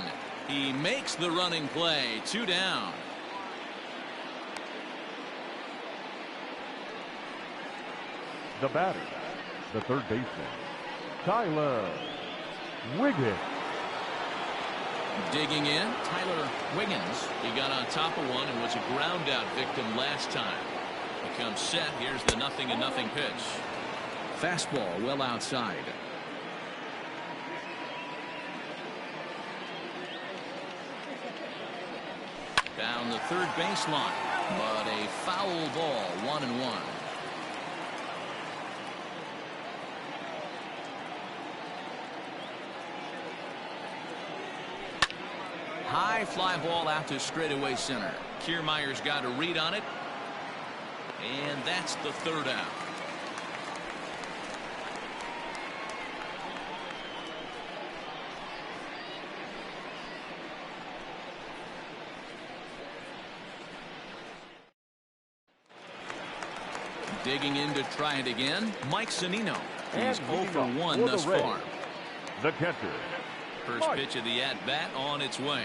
He makes the running play. 2 down.
The batter, the third baseman, Tyler Wiggins.
Digging in, Tyler Wiggins. He got on top of one and was a ground out victim last time. He comes set. Here's the 0-0 pitch. Fastball well outside. Down the third baseline, but a foul ball. 1-1. High fly ball out to straightaway center. Kiermaier's got a read on it. And that's the 3rd out. Digging in to try it again, Mike Zunino. He's 0 for 1 thus far.
The catcher,
First pitch of the at-bat on its way.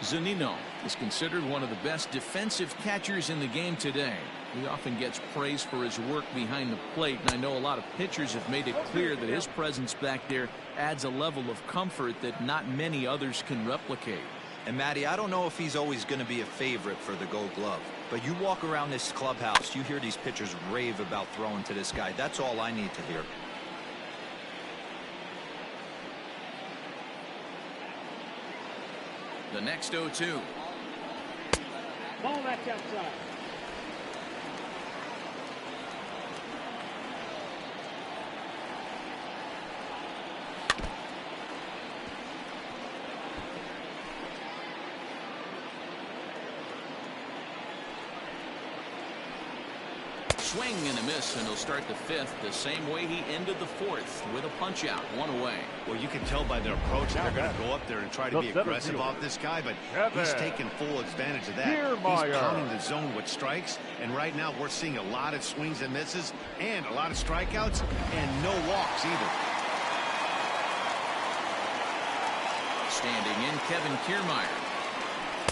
Zunino is considered one of the best defensive catchers in the game today. He often gets praise for his work behind the plate, and I know a lot of pitchers have made it clear that his presence back there adds a level of comfort that not many others can replicate.
And Matty, I don't know if he's always going to be a favorite for the Gold Glove, but you walk around this clubhouse, you hear these pitchers rave about throwing to this guy. That's all I need to hear.
The next 0-2.
Ball that's outside.
swing and a miss, and he'll start the fifth the same way he ended the fourth, with a punch out, one away.
Well, you can tell by their approach that they're going to go up there and try to be aggressive off this guy, but he's taking full advantage of that. He's pounding the zone with strikes, and right now we're seeing a lot of swings and misses and a lot of strikeouts and no walks either.
Standing in, Kevin Kiermaier.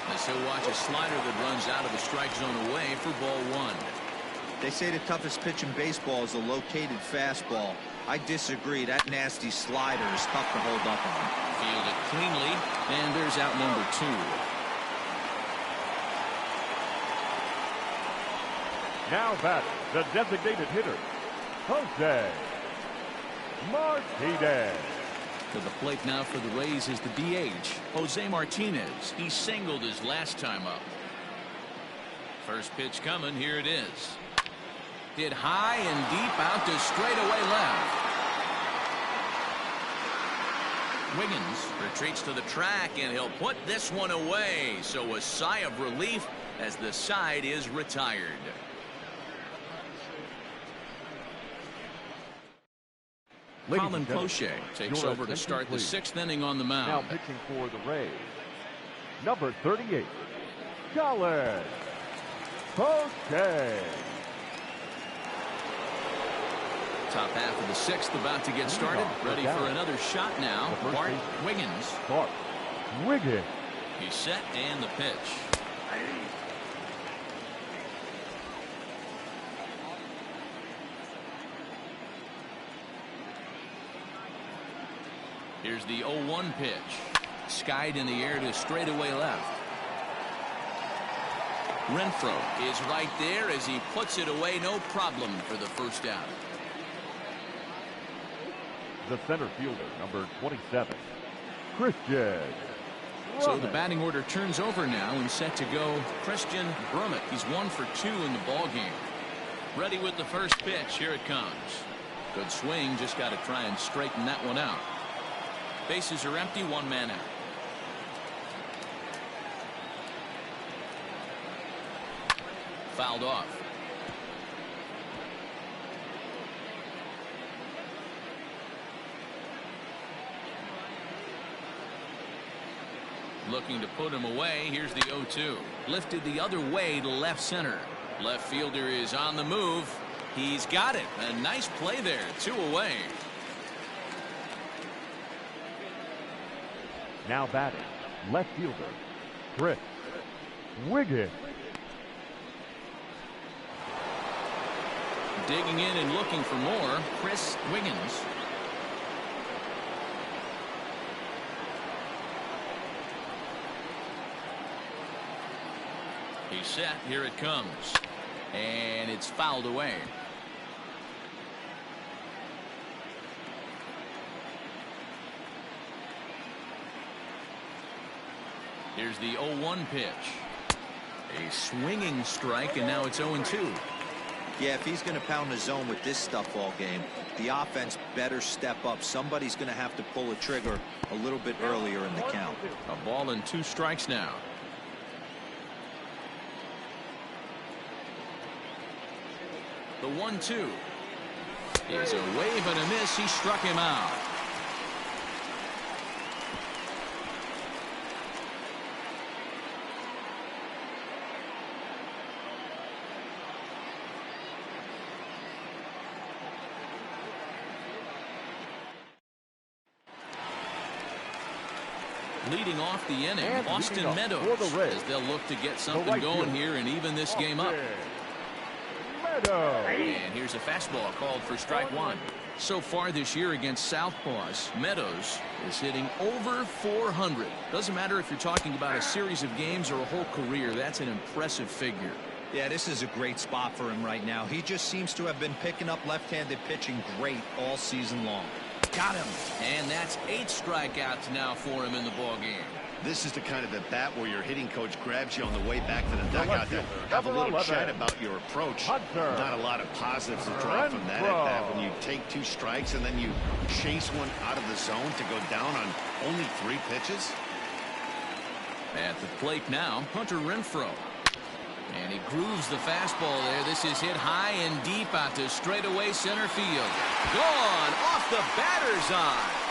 As he'll watch a slider that runs out of the strike zone away for ball one.
They say the toughest pitch in baseball is a located fastball. I disagree. That nasty slider is tough to hold up on.
Field it cleanly, and there's out number 2.
Now batting, the designated hitter, Jose Martinez.
To the plate now for the Rays is the DH, Jose Martinez. He singled his last time up. First pitch coming, here it is. Hit high and deep out to straightaway left. Wiggins retreats to the track, and he'll put this one away. So a sigh of relief as the side is retired. Colin Cloche takes over to start the 6th inning on the mound.
Now pitching for the Rays, number 38, Colin Cloche.
Top half of the 6th about to get started. Ready for another shot now. Bart Wiggins.
Bart Wiggins.
He's set, and the pitch. Here's the 0-1 pitch. Skied in the air to straightaway left. Renfroe is right there as he puts it away. No problem for the first out.
The center fielder, number 27, Christian.
So the batting order turns over now, and set to go Christian Brummett. He's 1 for 2 in the ball game. Ready with the first pitch. Here it comes. Good swing. Just got to try and straighten that one out. Bases are empty, 1 man out. Fouled off. Looking to put him away. Here's the 0-2. Lifted the other way to left center. Left fielder is on the move. He's got it. A nice play there. 2 away.
Now batting, left fielder, Chris Wiggins.
Digging in and looking for more, Chris Wiggins. He's set. Here it comes. And it's fouled away. Here's the 0-1 pitch. A swinging strike, and now it's 0-2.
Yeah, if he's going to pound the zone with this stuff all game, the offense better step up. Somebody's going to have to pull a trigger a little bit earlier in the count.
A ball and 2 strikes now. The 1-2 is a wave and a miss. He struck him out. Leading off the inning,
And
Austin Meadows,
the Rays,
as they'll look to get something going here and even this game up.
Meadows.
And here's a fastball called for strike 1. So far this year against Southpaws, Meadows is hitting over 400. Doesn't matter if you're talking about a series of games or a whole career. That's an impressive figure.
Yeah, this is a great spot for him right now. He just seems to have been picking up left-handed pitching great all season long.
Got him. And that's 8 strikeouts now for him in the ball game.
This is the kind of at bat where your hitting coach grabs you on the way back to the dugout to have a little chat about your approach. Not a lot of positives to draw from that at bat when you take 2 strikes and then you chase one out of the zone to go down on only 3 pitches.
At the plate now, Hunter Renfroe. And he grooves the fastball there. This is hit high and deep out to straightaway center field. Gone off the batter's eye.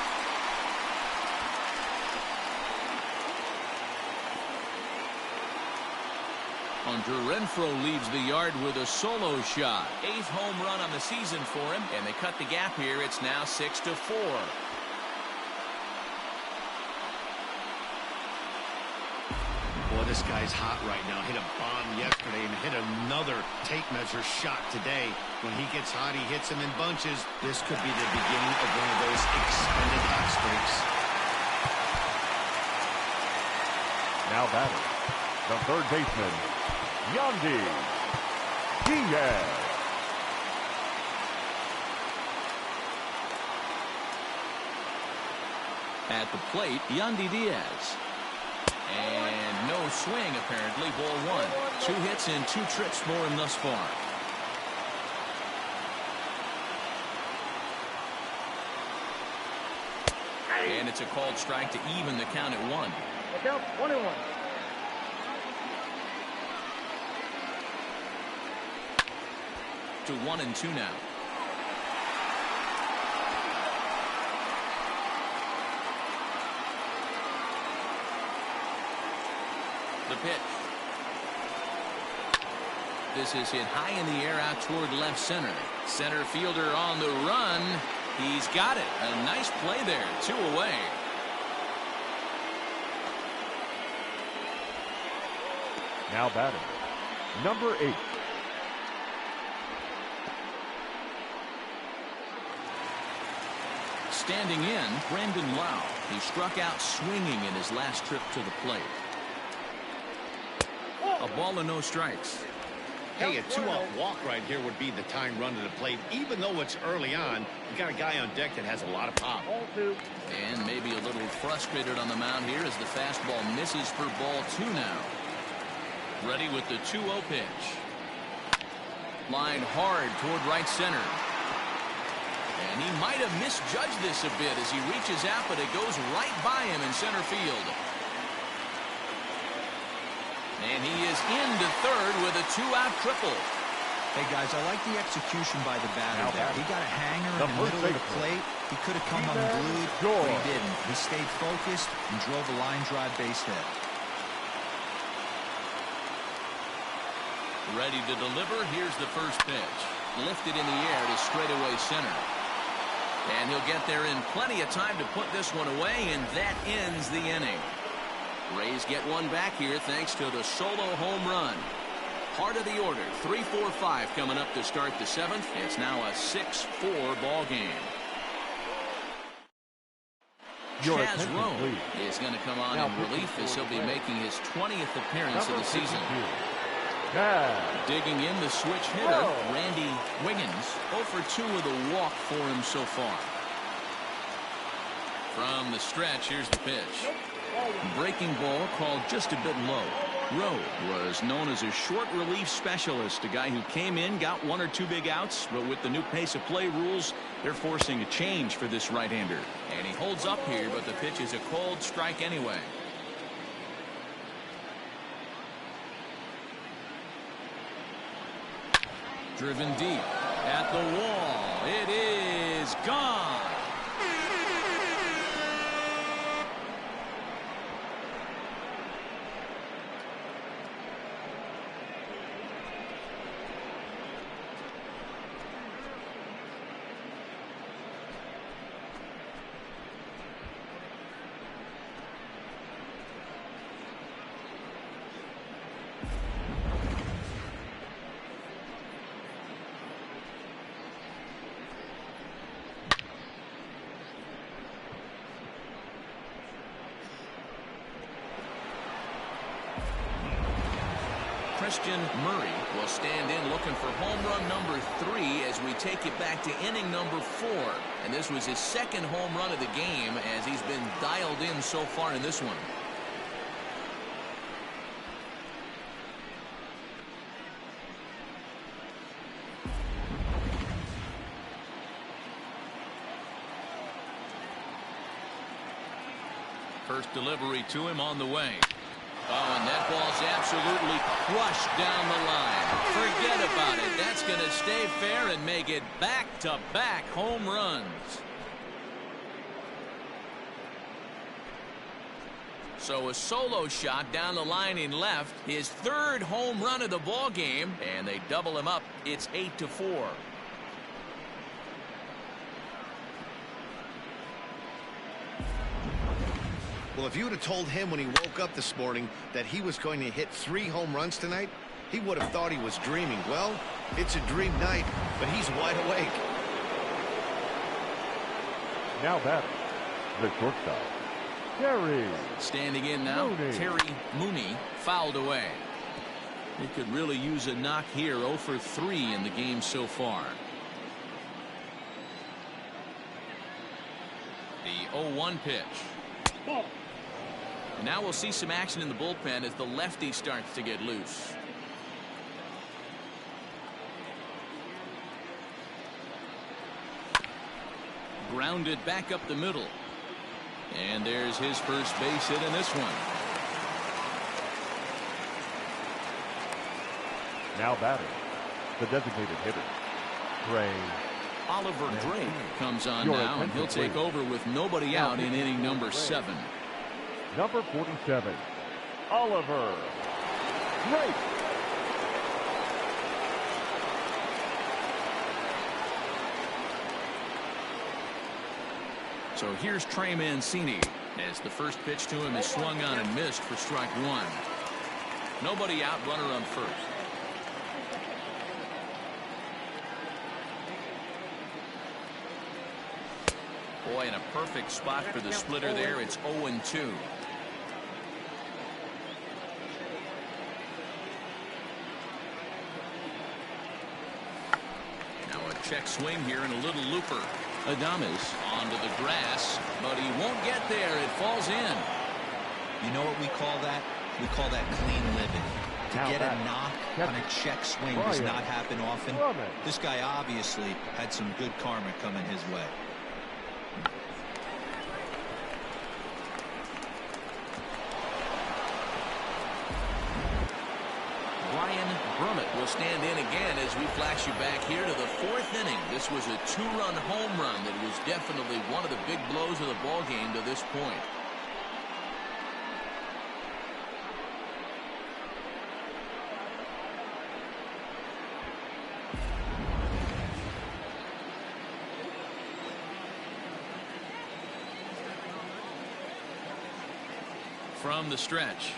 Hunter Renfroe leaves the yard with a solo shot. 8th home run on the season for him, and they cut the gap here. It's now 6-4.
Boy, this guy's hot right now. Hit a bomb yesterday and hit another tape measure shot today. When he gets hot, he hits them in bunches. This could be the beginning of one of those extended hot streaks.
Now batting, the third baseman, Yandy Diaz.
At the plate, Yandy Diaz. And no swing, apparently. Ball one. 2 hits and 2 trips for him thus far. And it's a called strike to even the count at 1.
Look out, 1-1.
To 1-2 now. The pitch. This is hit high in the air out toward left center. Center fielder on the run. He's got it. A nice play there. 2 away.
Now batting, number 8.
Standing in, Brandon Lau. He struck out swinging in his last trip to the plate. A ball and no strikes.
Hey, a 2-out walk right here would be the time run to the plate. Even though it's early on, you got a guy on deck that has a lot of pop.
And maybe a little frustrated on the mound here as the fastball misses for ball 2 now. Ready with the 2-0 pitch. Line hard toward right center. And he might have misjudged this a bit as he reaches out, but it goes right by him in center field. And he is into third with a 2-out triple.
Hey, guys, I like the execution by the batter there. He got a hanger in the middle of the plate. He could have come unglued, but he didn't. He stayed focused and drove a line drive base hit.
Ready to deliver. Here's the first pitch. Lifted in the air to straightaway center. And he'll get there in plenty of time to put this one away, and that ends the inning. Rays get one back here thanks to the solo home run. Part of the order, 3-4-5 coming up to start the 7th. It's now a 6-4 ball game. Chaz Roan is going to come on in relief as he'll be making his 20th appearance of the season. Digging in the switch hitter, Randy Wiggins, 0 for 2 with a walk for him so far. From the stretch, here's the pitch. Breaking ball called just a bit low. Rowe was known as a short relief specialist, a guy who came in, got 1 or 2 big outs, but with the new pace of play rules, they're forcing a change for this right-hander. And he holds up here, but the pitch is a cold strike anyway. Driven deep at the wall. It is gone. Christian Murray will stand in looking for home run number 3 as we take it back to inning number 4. And this was his 2nd home run of the game as he's been dialed in so far in this one. First delivery to him on the way. Oh, and that ball's absolutely crushed down the line. Forget about it. That's going to stay fair and make it back-to-back home runs. So a solo shot down the line in left, his third home run of the ball game, and they double him up. It's 8-4.
Well, if you would have told him when he woke up this morning that he was going to hit 3 home runs tonight, he would have thought he was dreaming. Well, it's a dream night, but he's wide awake.
Now batting, the shortstop, Terry.
Standing in now,
Mooney.
Terry Mooney fouled away. He could really use a knock here. 0 for 3 in the game so far. The 0-1 pitch.
Ball.
And now we'll see some action in the bullpen as the lefty starts to get loose. Grounded back up the middle. And there's his first base hit in this one.
Now batting, the designated hitter, Trey.
Oliver Drake comes on
Your
now, and he'll
attention,
take
please.
over with nobody out in inning number 7.
Number 47, Oliver Drake.
So here's Trey Mancini as the first pitch to him is swung on and missed for strike 1. Nobody out, runner on first. Boy, in a perfect spot for the splitter there. It's 0-2. Now a check swing here and a little looper. Adames onto the grass, but he won't get there. It falls in.
You know what we call that? We call that clean living. To
Now
get a
that-
knock on a check swing does not happen often. This guy obviously had some good karma coming his way.
Brian Brummett will stand in again as we flash you back here to the 4th inning. This was a 2-run home run that was definitely one of the big blows of the ball game to this point. From the stretch.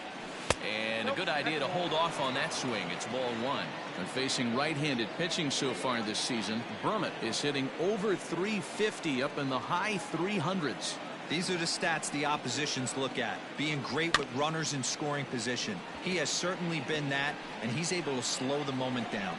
And a good idea to hold off on that swing. It's ball 1. And facing right-handed pitching so far this season, Brummett is hitting over 350 up in the high 300s.
These are the stats the oppositions look at. Being great with runners in scoring position. He has certainly been that, and he's able to slow the moment down.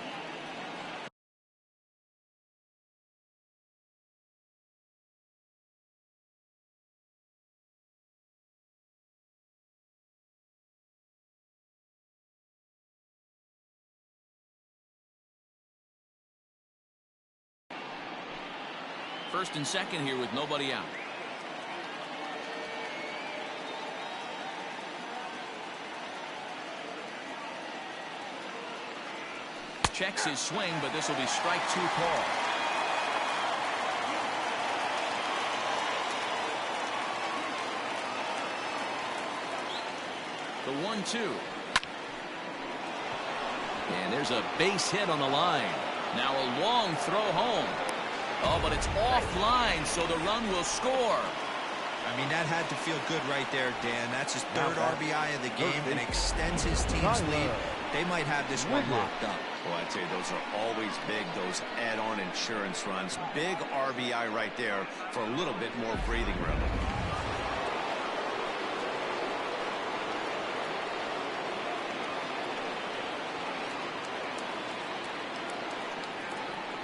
First and second here with nobody out. Checks his swing, but this will be strike 2 call. The 1-2. And there's a base hit on the line. Now a long throw home. Oh, but it's offline, so the run will score.
I mean, that had to feel good right there, Dan. That's his 3rd RBI of the game and extends his team's lead. They might have this one locked up.
Well, I'd say those are always big, those add-on insurance runs. Big RBI right there for a little bit more breathing room.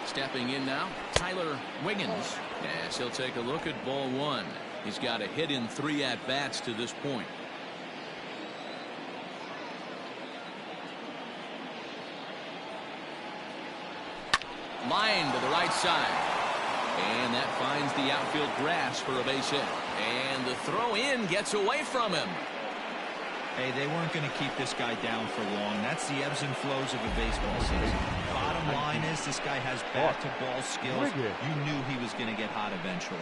Stepping in now, Tyler Wiggins. Yes, he'll take a look at ball 1. He's got a hit in 3 at-bats to this point. Line to the right side. And that finds the outfield grass for a base hit. And the throw in gets away from him.
Hey, they weren't going to keep this guy down for long. That's the ebbs and flows of a baseball season. Bottom line is this guy has bat-to-ball skills. You knew he was going to get hot eventually.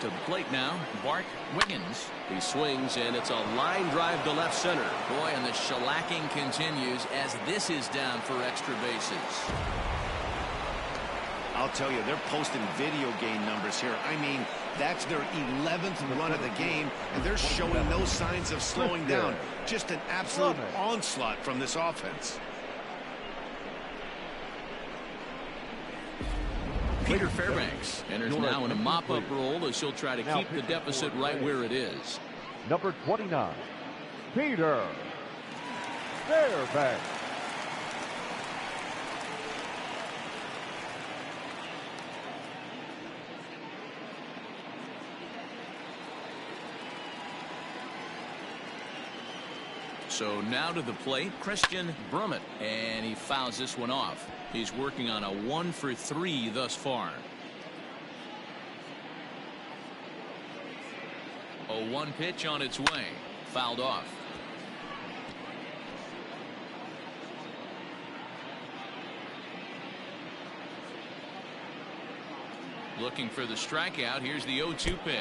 To the plate now, Bart Wiggins. He swings, and it's a line drive to left center. Boy, and the shellacking continues as this is down for extra bases.
I'll tell you, they're posting video game numbers here. I mean, that's their 11th run of the game, and they're showing no signs of slowing down. Just an absolute onslaught from this offense.
Peter Fairbanks enters now in a mop-up role as he'll try to keep the deficit right where it is.
Number 29, Peter Fairbanks.
So now to the plate, Christian Brummett, and he fouls this one off. He's working on a 1-for-3 thus far. A 1 pitch on its way, fouled off. Looking for the strikeout. Here's the 0-2 pitch.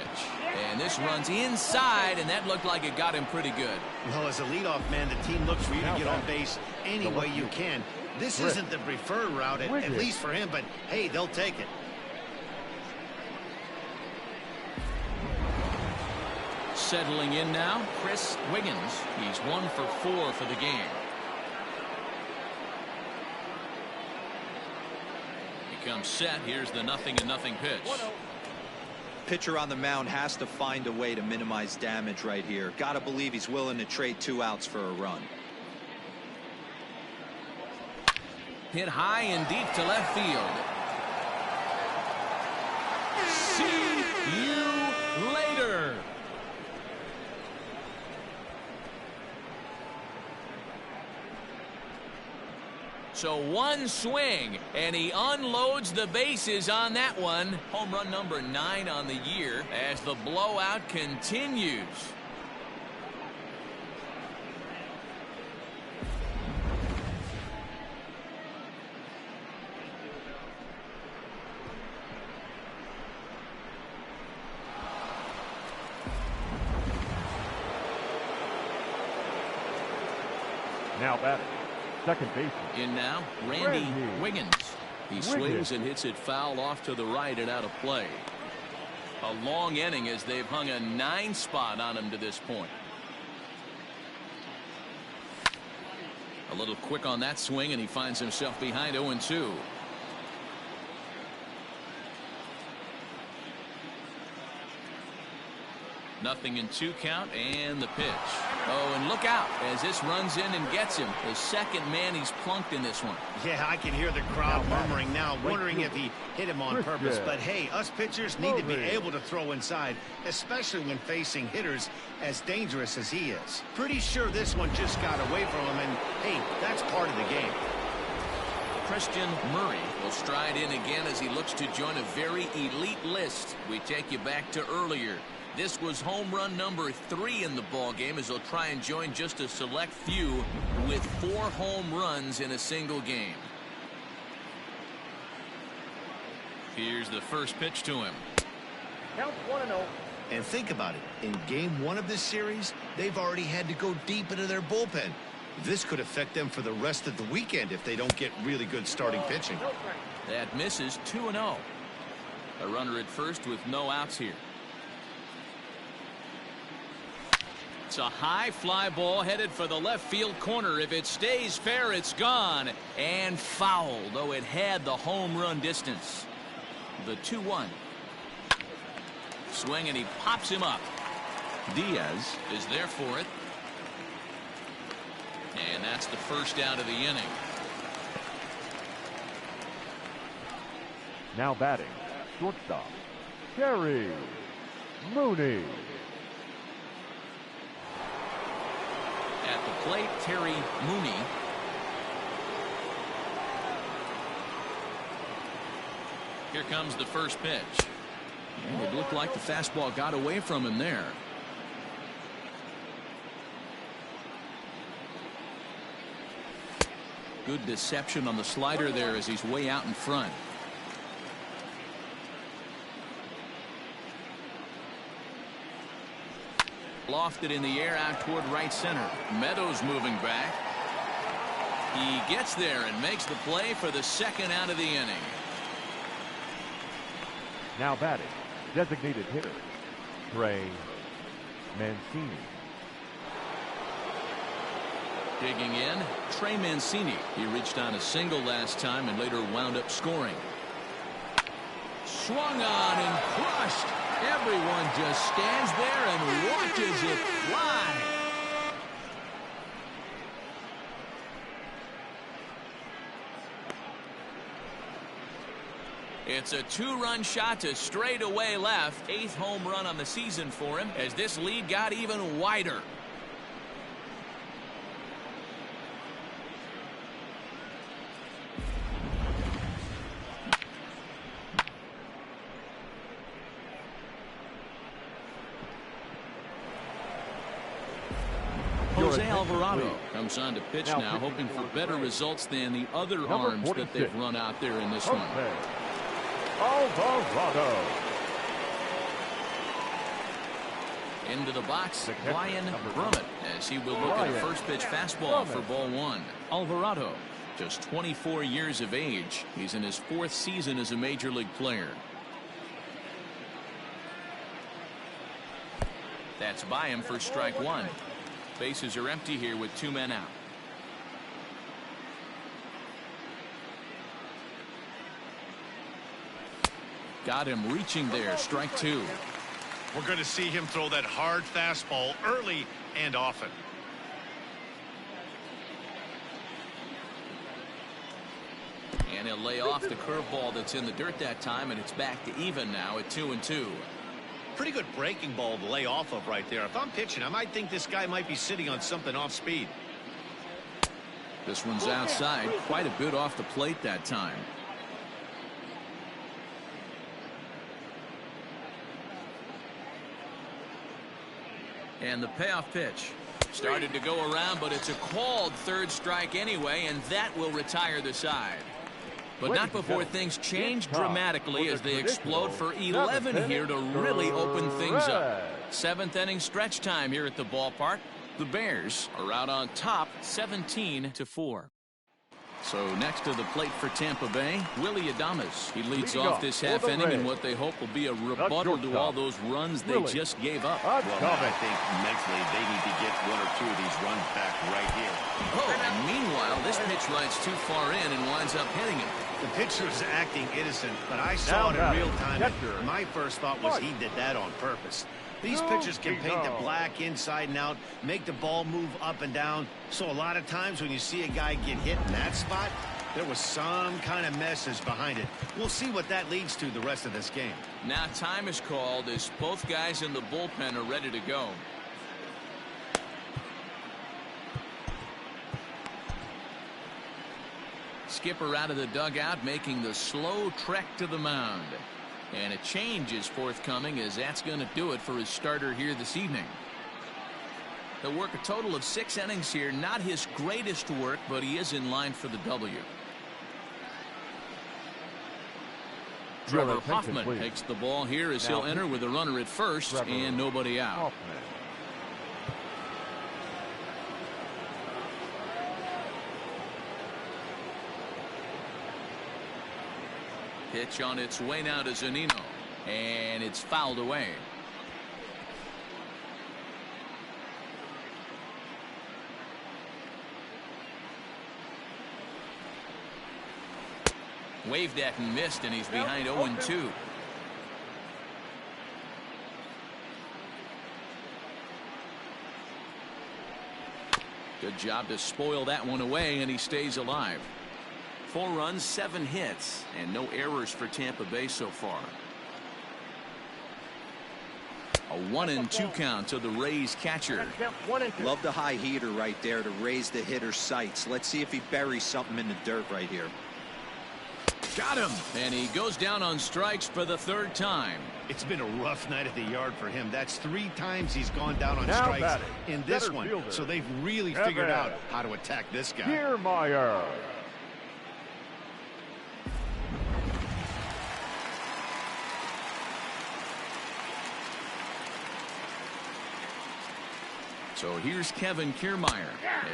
And this runs inside, and that looked like it got him pretty good.
Well, as a leadoff man, the team looks for you to get on base any way you can. This isn't the preferred route, at least for him, but hey, they'll take it.
Settling in now, Chris Wiggins. He's 1-for-4 for the game. He comes set. Here's the 0-0 pitch.
Pitcher on the mound has to find a way to minimize damage right here. Gotta believe he's willing to trade 2 outs for a run.
Hit high and deep to left field. See you later. So one swing, and he unloads the bases on that one. Home run number 9 on the year as the blowout continues.
Now batting, second baseman.
In now, Randy Wiggins. He swings and hits it foul off to the right and out of play. A long inning as they've hung a 9 spot on him to this point. A little quick on that swing, and he finds himself behind 0-2. Nothing in 2 count, and the pitch. Oh, and look out as this runs in and gets him. The second man he's plunked in this one.
Yeah, I can hear the crowd murmuring now, wondering if he hit him on purpose. But hey, us pitchers need to be able to throw inside, especially when facing hitters as dangerous as he is. Pretty sure this one just got away from him, and hey, that's part of the game.
Christian Murray will stride in again as he looks to join a very elite list. We take you back to earlier. This was home run number 3 in the ball game as they'll try and join just a select few with 4 home runs in a single game. Here's the first pitch to him.
Count 1-0.
And think about it. In game 1 of this series, they've already had to go deep into their bullpen. This could affect them for the rest of the weekend if they don't get really good starting pitching.
That misses 2-0. A runner at first with no outs here. It's a high fly ball headed for the left field corner. If it stays fair, it's gone and foul, though it had the home run distance. The 2-1 swing, and he pops him up. Diaz is there for it, and that's the first out of the inning.
Now batting, shortstop, Terry Mooney.
At the plate, Terry Mooney. Here comes the first pitch. And it looked like the fastball got away from him there. Good deception on the slider there as he's way out in front. Lofted in the air out toward right center. Meadows moving back. He gets there and makes the play for the second out of the inning.
Now batting, designated hitter, Trey Mancini.
Digging in, Trey Mancini. He reached on a single last time and later wound up scoring. Swung on and crushed. Everyone just stands there and watches it fly. It's a two-run shot to straightaway left. 8th home run on the season for him as this lead got even wider. Jose Alvarado comes on to pitch now, hoping for better results than the other arms that they've run out there in this one.
Alvarado.
Into the box, Ryan Brummett, as he will look at a first pitch fastball for ball one. Alvarado, just 24 years of age. He's in his 4th season as a major league player. That's by him for strike one. Bases are empty here with 2 men out. Got him reaching there. Strike 2.
We're going to see him throw that hard fastball early and often.
And he'll lay off the curveball that's in the dirt that time, and it's back to even now at 2-2.
Pretty good breaking ball to lay off of right there. If I'm pitching, I might think this guy might be sitting on something off speed.
This one's outside, quite a bit off the plate that time. And the payoff pitch started to go around, but it's a called 3rd strike anyway, and that will retire the side. But not before things change dramatically as they explode for 11 here to really open things up. 7th inning stretch time here at the ballpark. The Bears are out on top 17-4. So next to the plate for Tampa Bay, Willie Adames. He leads off this half inning in what they hope will be a rebuttal to all those runs they just gave up.
Well, I think mentally they need to get 1 or 2 of these runs back right here.
Oh, and meanwhile, this pitch rides too far in and winds up hitting him.
The pitcher's acting innocent, but I saw it in real time. And my first thought was he did that on purpose. These pitchers can paint the black inside and out, make the ball move up and down. So a lot of times when you see a guy get hit in that spot, there was some kind of message behind it. We'll see what that leads to the rest of this game.
Now time is called as both guys in the bullpen are ready to go. Skipper out of the dugout, making the slow trek to the mound. And a change is forthcoming, as that's going to do it for his starter here this evening. He'll work a total of 6 innings here. Not his greatest work, but he is in line for the W. Trevor Hoffman takes the ball here as he'll enter with a runner at first and nobody out. Pitch on its way now to Zunino, and it's fouled away. Waved at and missed, and he's behind 0-2. Good job to spoil that one away, and he stays alive. 4 runs, 7 hits, and no errors for Tampa Bay so far. A 1-2 count to the Rays catcher.
Love the high heater right there to raise the hitter's sights. Let's see if he buries something in the dirt right here.
Got him. And he goes down on strikes for the third time.
It's been a rough night at the yard for him. That's 3 times he's gone down on
Now
strikes
batting,
in this
center
one.
fielder,
So they've really
Kevin
figured out how to attack this guy.
Kiermaier.
So here's Kevin Kiermaier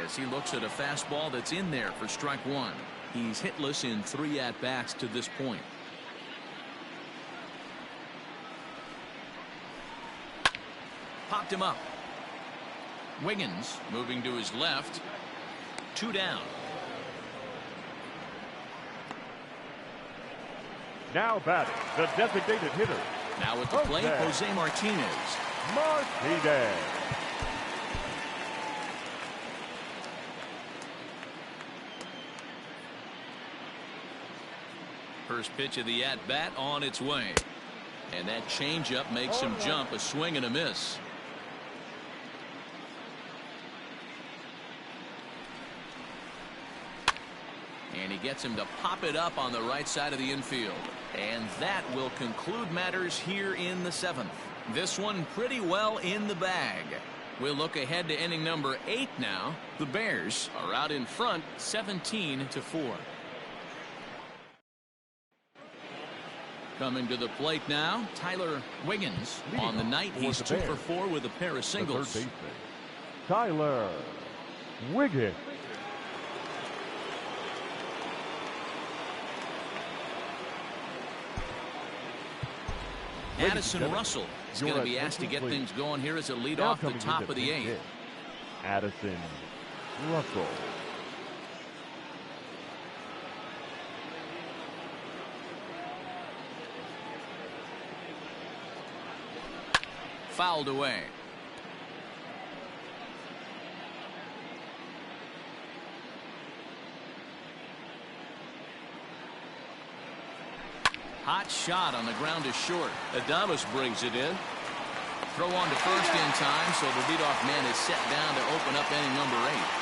as he looks at a fastball that's in there for strike 1. He's hitless in 3 at-bats to this point. Popped him up. Wiggins moving to his left. 2 down.
Now batting, the designated hitter.
Now at the plate, Jose Martinez.
Martinez.
First pitch of the at-bat on its way. And that changeup makes him jump. A swing and a miss. And he gets him to pop it up on the right side of the infield. And that will conclude matters here in the 7th. This one pretty well in the bag. We'll look ahead to inning number 8 now. The Bears are out in front 17-4. Coming to the plate now, Tyler Wiggins. On the night, he's 2 for 4 with a pair of singles.
Tyler Wiggins.
Addison Russell is going to be asked to get things going here as a lead off the top of the 8th.
Addison Russell.
Fouled away. Hot shot on the ground is short. Adames brings it in. Throw on to first in time, so the leadoff man is set down to open up inning number 8.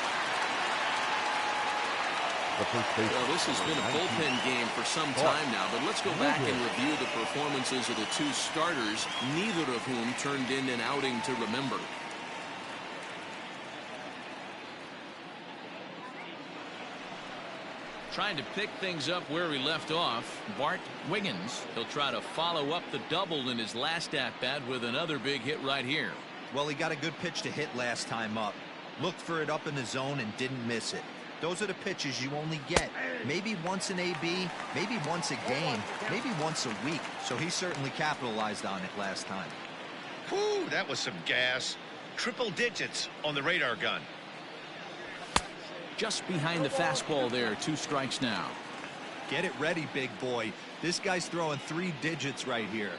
Well, this has been a bullpen game for some time now, but let's go back and review the performances of the 2 starters, neither of whom turned in an outing to remember. Trying to pick things up where we left off, Bart Wiggins. He'll try to follow up the double in his last at-bat with another big hit right here.
Well, he got a good pitch to hit last time up. Looked for it up in the zone and didn't miss it. Those are the pitches you only get maybe once in AB, maybe once a game, maybe once a week. So he certainly capitalized on it last time.
Whew, that was some gas. Triple digits on the radar gun.
Just behind the fastball there. 2 strikes now.
Get it ready, big boy. This guy's throwing 3 digits right here.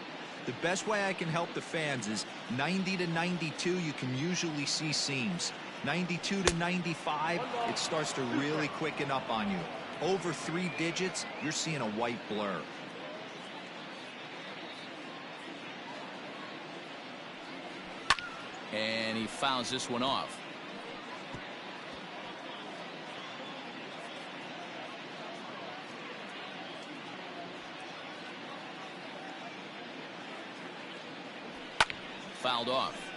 The best way I can help the fans is 90 to 92. You can usually see seams. 92 to 95, it starts to really quicken up on you. Over 3 digits, you're seeing a white blur.
And he fouls this one off. Fouled off.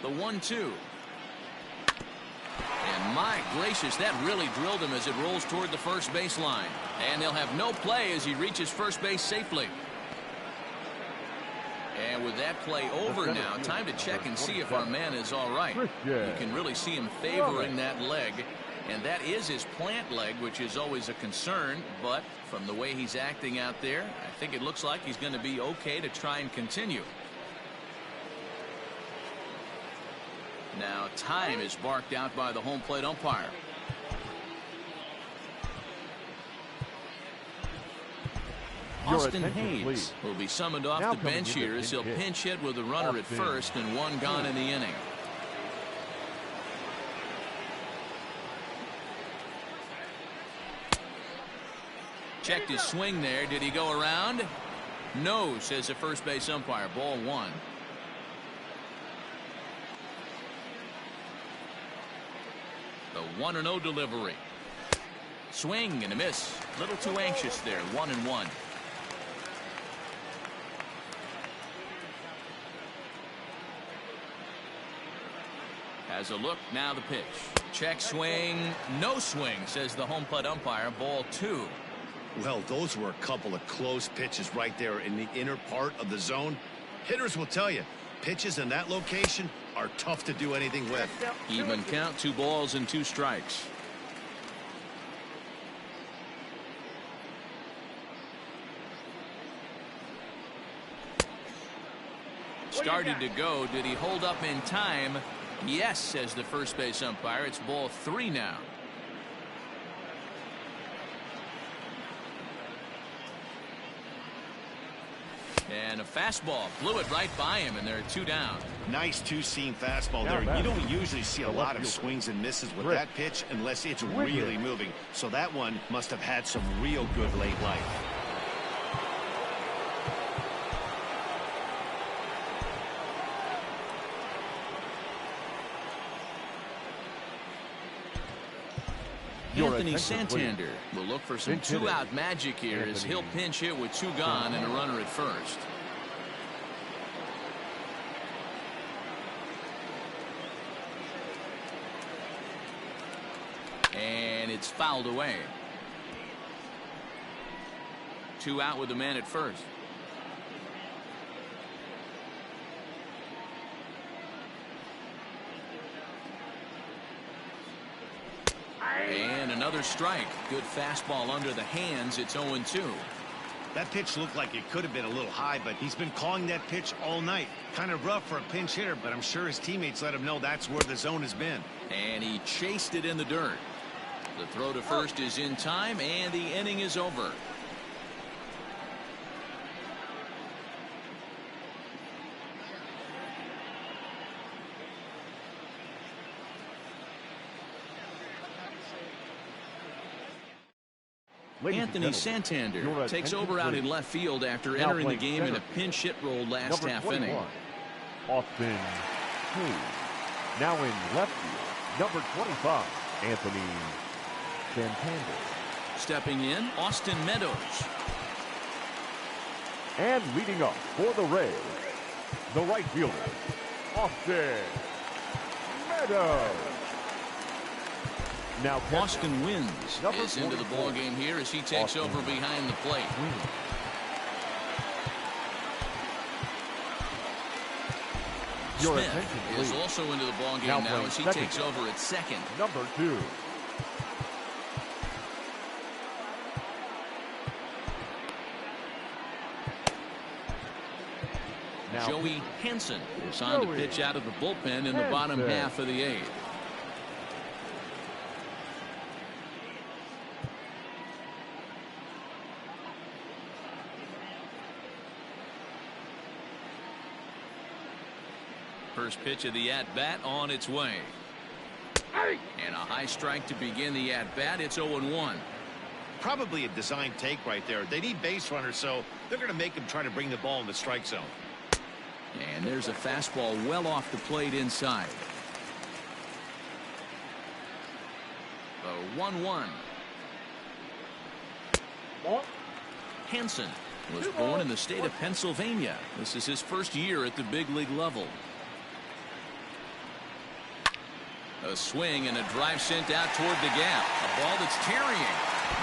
The 1-2. And my gracious, that really drilled him as it rolls toward the first baseline. And they'll have no play as he reaches first base safely. And with that play over now, time to check and see if our man is all right. You can really see him favoring that leg. And that is his plant leg, which is always a concern. But from the way he's acting out there, I think it looks like he's going to be okay to try and continue. Now time is barked out by the home plate umpire. Austin Hayes will be summoned off the bench here as he'll pinch hit with a runner at first and 1 gone in the inning. Checked his swing there. Did he go around? No, says the first base umpire. Ball 1. The 1-0 delivery. Swing and a miss. A little too anxious there. 1-1. Has a look. Now the pitch. Check swing. No swing, says the home plate umpire. Ball 2.
Well, those were a couple of close pitches right there in the inner part of the zone. Hitters will tell you, pitches in that location are tough to do anything with.
Even count. 2 balls and 2 strikes. Started to go. Did he hold up in time? Yes, says the first base umpire. It's ball 3 now. And a fastball blew it right by him, and there are 2 down.
Nice two-seam fastball there. You don't usually see a lot of swings and misses with that pitch unless it's really moving. So that one must have had some real good late life.
Anthony Santander will look for some 2-out magic here as he'll pinch hit with 2 gone and a runner at first. And it's fouled away. 2 out with the man at first. And another strike. Good fastball under the hands. It's 0-2.
That pitch looked like it could have been a little high, but he's been calling that pitch all night. Kind of rough for a pinch hitter, but I'm sure his teammates let him know that's where the zone has been.
And he chased it in the dirt. The throw to first is in time, and the inning is over. Anthony Santander takes over out in left field after entering the game in a pinch hit role last half inning.
Austin Hayes. Now in left field, number 25, Anthony Santander.
Stepping in, Austin Meadows.
And leading up for the Rays, the right fielder, Austin Meadows. Now
Austin Wins is into the ball game here as he takes over behind the plate. Smith is also into the ball game now as he takes over at second.
Number 2.
Joey Hansen is on to pitch out of the bullpen in the bottom half of the 8th. First pitch of the at-bat on its way. And a high strike to begin the at-bat. It's 0-1.
Probably a design take right there. They need base runners, so they're going to make him try to bring the ball in the strike zone.
And there's a fastball well off the plate inside. The 1-1. Hansen was born in the state of Pennsylvania. This is his first year at the big league level. A swing and a drive sent out toward the gap. A ball that's carrying,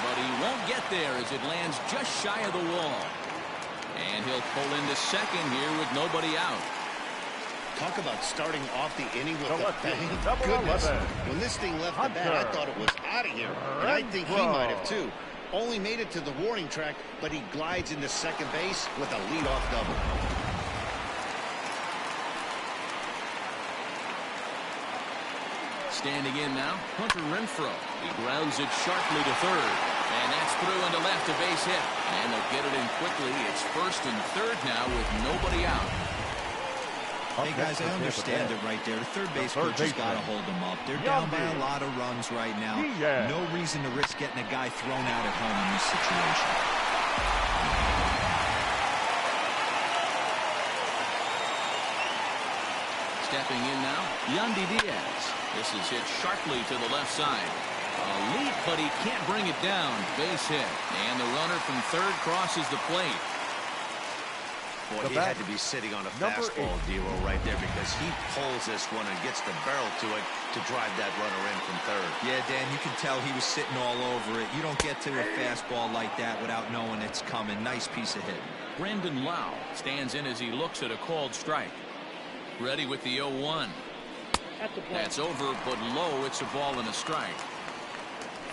but he won't get there as it lands just shy of the wall. And he'll pull into second here with nobody out.
Talk about starting off the inning with a bang. Goodness, when this thing left the bat, I thought it was out of here. And I think he might have too. Only made it to the warning track, but he glides into second base with a leadoff double.
Standing in now, Hunter Renfroe. He grounds it sharply to third. And that's through into left, a base hit. And they'll get it in quickly. It's first and third now with nobody out.
Hey, guys, I understand it right there. The third base coach has got to hold them up. They're down by a lot of runs right now. No reason to risk getting a guy thrown out at home in this situation.
Stepping in now, Yandy Diaz. This is hit sharply to the left side. A leap, but he can't bring it down. Base hit. And the runner from third crosses the plate.
Boy, he had to be sitting on a fastball, D-Roll, right there, because he pulls this one and gets the barrel to it to drive that runner in from third.
Yeah, Dan, you can tell he was sitting all over it. You don't get to a fastball like that without knowing it's coming. Nice piece of hit.
Brendan Lau stands in as he looks at a called strike. Ready with the 0-1. That's over, but low. It's a ball and a strike.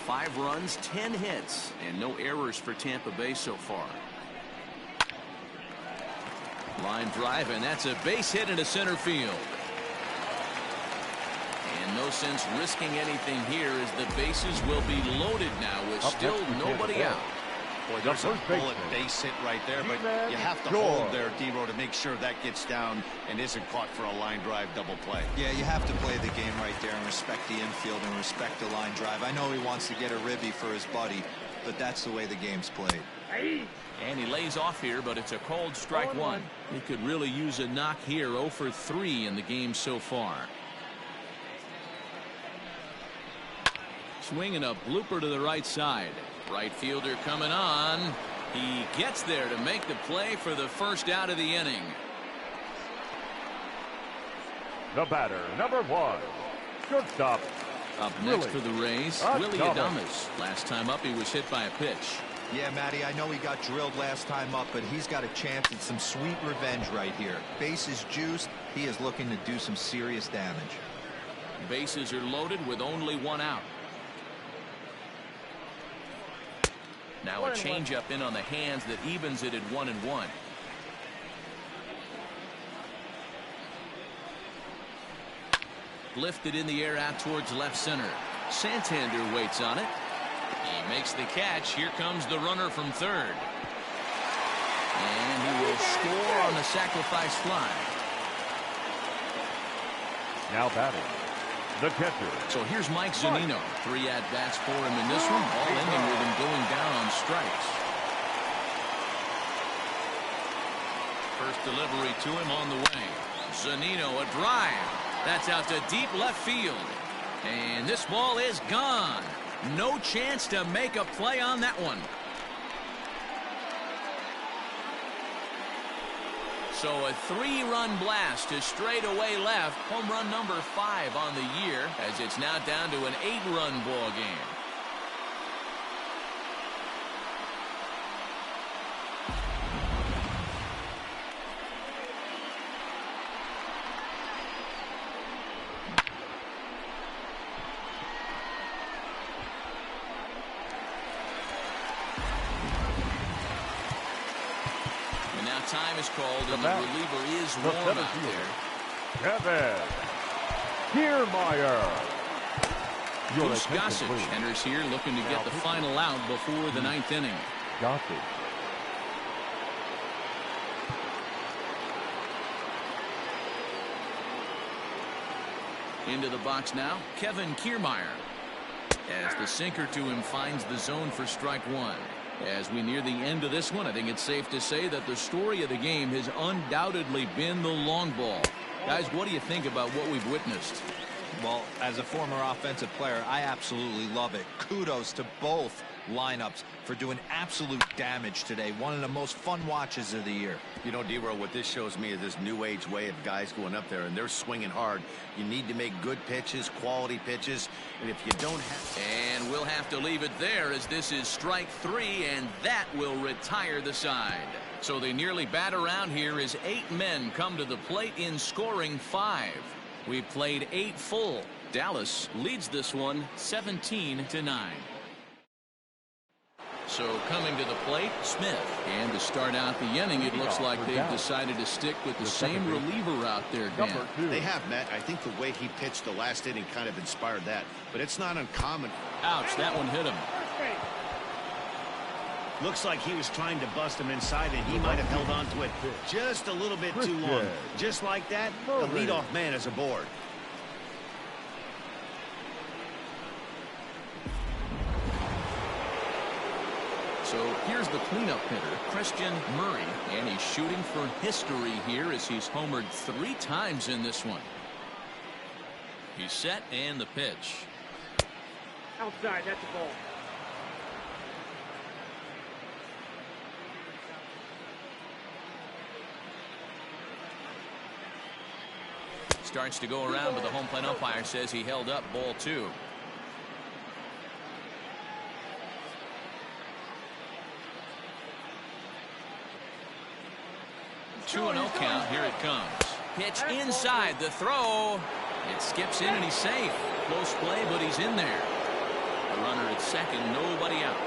5 runs, 10 hits, and no errors for Tampa Bay so far. Line drive, and that's a base hit into center field. And no sense risking anything here, as the bases will be loaded now with still nobody out.
Boy, there's a bullet base hit right there, but you have to hold there, D-Roll, to make sure that gets down and isn't caught for a line drive double play.
Yeah, you have to play the game right there and respect the infield and respect the line drive. I know he wants to get a ribby for his buddy, but that's the way the game's played.
And he lays off here, but it's a called strike 1. He could really use a knock here. 0 for 3 in the game so far. Swinging a blooper to the right side. Right fielder coming on. He gets there to make the play for the first out of the inning.
The batter, number 1, shortstop.
Up next for the Rays, Willie Adames. Last time up, he was hit by a pitch.
Yeah, Matty, I know he got drilled last time up, but he's got a chance at some sweet revenge right here. Bases juiced. He is looking to do some serious damage.
Bases are loaded with only 1 out. Now a changeup in on the hands that evens it at 1-1. Lifted in the air out towards left center. Santander waits on it. He makes the catch. Here comes the runner from third. And he will score on the sacrifice fly.
Now batting, the catcher.
So here's Mike Zunino. 3 at-bats for him in this one, all ending with him going down on strikes. First delivery to him on the way. Zunino, a drive. That's out to deep left field. And this ball is gone. No chance to make a play on that one. So a 3-run blast to straightaway left. Home run number 5 on the year, as it's now down to an 8-run ball game. Time is called, and the reliever is warm out there.
Kevin Kiermaier.
Goose Gossage enters here, looking to get the final out before the 9th inning.
Gossage.
Into the box now, Kevin Kiermaier. As the sinker to him finds the zone for strike 1. As we near the end of this one, I think it's safe to say that the story of the game has undoubtedly been the long ball. Guys, what do you think about what we've witnessed?
Well, as a former offensive player, I absolutely love it. Kudos to both lineups for doing absolute damage today. One of the most fun watches of the year.
You know, D-Roll, what this shows me is this new age way of guys going up there, and they're swinging hard. You need to make good pitches, quality pitches, and if you don't have...
And we'll have to leave it there, as this is strike 3, and that will retire the side. So they nearly bat around here as 8 men come to the plate in scoring 5. We played 8 full. Dallas leads this one 17-9. So coming to the plate, Smith. And to start out the inning, it looks like they've decided to stick with the same reliever out there, Dan.
They have, Matt. I think the way he pitched the last inning kind of inspired that. But it's not uncommon.
Ouch, that one hit him.
Looks like he was trying to bust him inside, and he might have held on to it just a little bit too long. Just like that, the leadoff man is aboard.
So here's the cleanup hitter, Christian Murray, and he's shooting for history here as he's homered 3 times in this one. He's set and the pitch.
Outside, that's a ball.
Starts to go around, but the home plate umpire says he held up ball 2. 2-0 count. Here it comes. Pitch inside. The throw. It skips in and he's safe. Close play, but he's in there. A runner at second. Nobody out.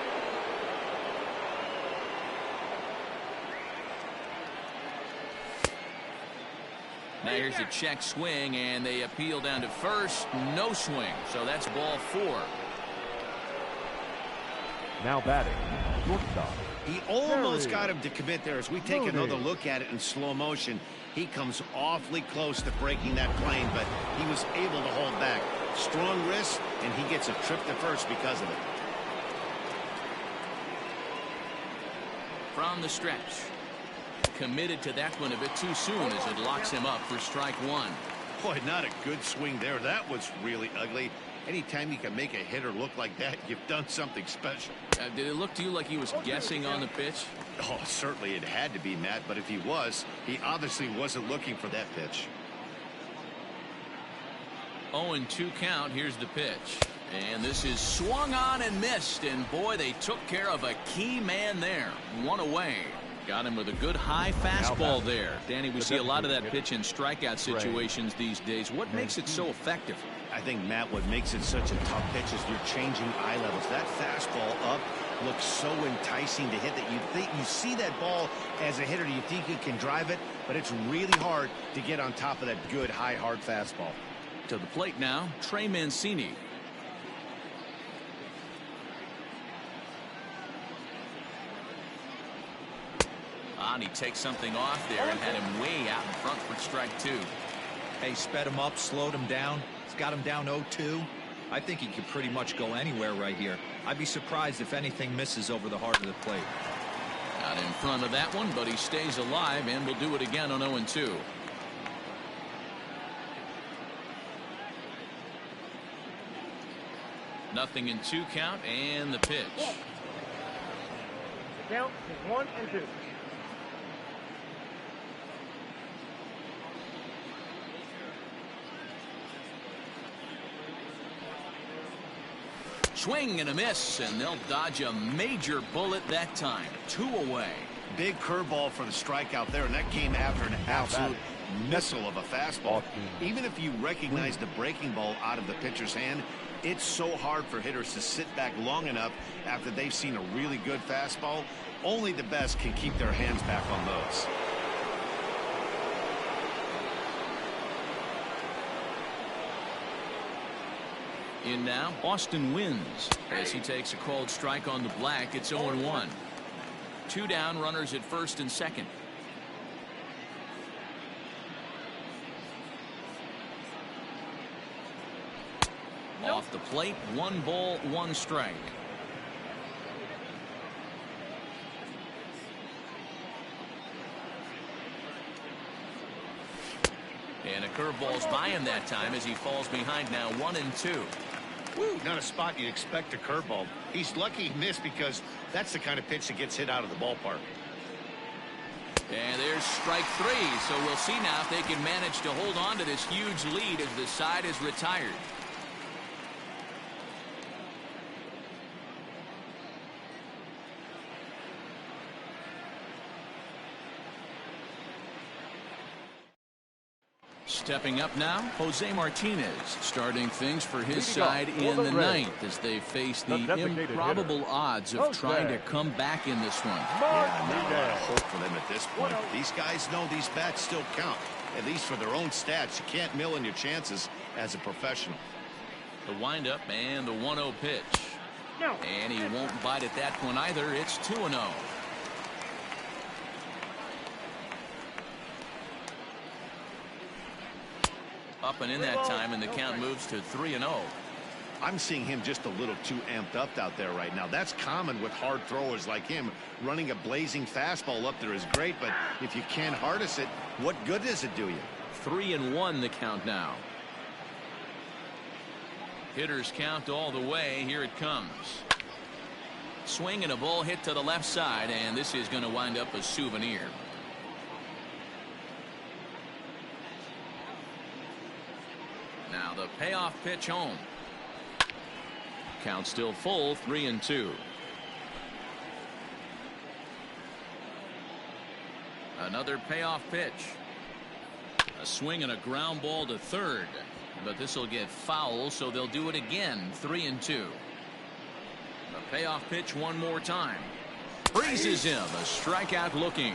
Now here's a check swing, and they appeal down to first. No swing. So that's ball 4.
Now batting, shortstop.
He almost got him to commit there. As we take another look at it in slow motion, he comes awfully close to breaking that plane, but he was able to hold back. Strong wrist, and he gets a trip to first because of it.
From the stretch. Committed to that one a bit too soon as it locks him up for strike 1.
Boy, not a good swing there. That was really ugly. Anytime you can make a hitter look like that, you've done something special.
Did it look to you like he was guessing on the pitch?
Oh, certainly it had to be, Matt, but if he was, he obviously wasn't looking for that pitch.
0-2 count. Here's the pitch. And this is swung on and missed. And boy, they took care of a key man there. 1 away. Got him with a good high fastball there. Danny, we see a lot of that pitch in strikeout situations these days. What makes it so effective?
I think, Matt, what makes it such a tough pitch is you're changing eye levels. That fastball up looks so enticing to hit that you see that ball as a hitter, you think you can drive it, but it's really hard to get on top of that good high hard fastball.
To the plate now, Trey Mancini. And he takes something off there and had him way out in front for strike 2.
Hey, sped him up, slowed him down. It's got him down 0-2. I think he could pretty much go anywhere right here. I'd be surprised if anything misses over the heart of the plate.
Out in front of that one, but he stays alive and will do it again on 0-2. Nothing in 2 count and the pitch.
The count is 1-2.
Swing and a miss, and they'll dodge a major bullet that time. 2 away.
Big curveball for the strikeout there, and that came after an absolute missile of a fastball. Even if you recognize the breaking ball out of the pitcher's hand, it's so hard for hitters to sit back long enough after they've seen a really good fastball. Only the best can keep their hands back on those.
In now, Austin wins as he takes a called strike on the black. It's 0-1. 2 down, runners at first and second. Off the plate, 1 ball, 1 strike. And a curveball's by him that time as he falls behind now 1-2.
Woo, not a spot you'd expect a curveball. He's lucky he missed because that's the kind of pitch that gets hit out of the ballpark.
And there's strike 3. So we'll see now if they can manage to hold on to this huge lead as the side is retired. Stepping up now, Jose Martinez starting things for his side in the 9th as they face the improbable odds of trying to come back in this one.
Yeah, not a lot of hope for them at this point. These guys know these bats still count, at least for their own stats. You can't mill in your chances as a professional.
The windup and the 1-0 pitch. And he won't bite at that one either. It's 2-0. Up and in that time, and the count moves to 3-0.
I'm seeing him just a little too amped up out there right now. That's common with hard throwers like him. Running a blazing fastball up there is great, but if you can't harness it, what good does it do you?
3-1 the count now. Hitters count all the way. Here it comes. Swing and a ball hit to the left side, and this is going to wind up a souvenir. Now the payoff pitch home. Count still full, 3-2. Another payoff pitch. A swing and a ground ball to third, but this will get foul, so they'll do it again. 3-2. The payoff pitch one more time. Freezes him. A strikeout looking.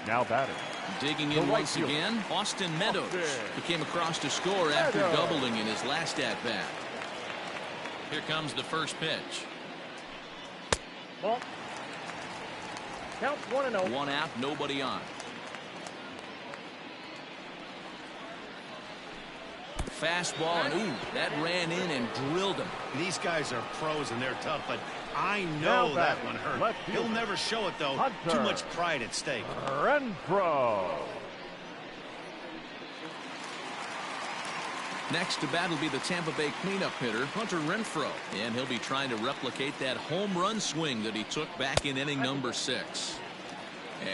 Now batting.
Digging in once again, Austin Meadows. He came across to score after doubling in his last at-bat. Here comes the first pitch.
Ball. Counts 1-0.
One out, nobody on. Fastball, and ooh, that ran in and drilled him.
These guys are pros and they're tough, but I know that one hurt. He'll never show it, though. Too much pride at stake.
Renfroe.
Next to bat will be the Tampa Bay cleanup hitter, Hunter Renfroe. And he'll be trying to replicate that home run swing that he took back in inning number 6.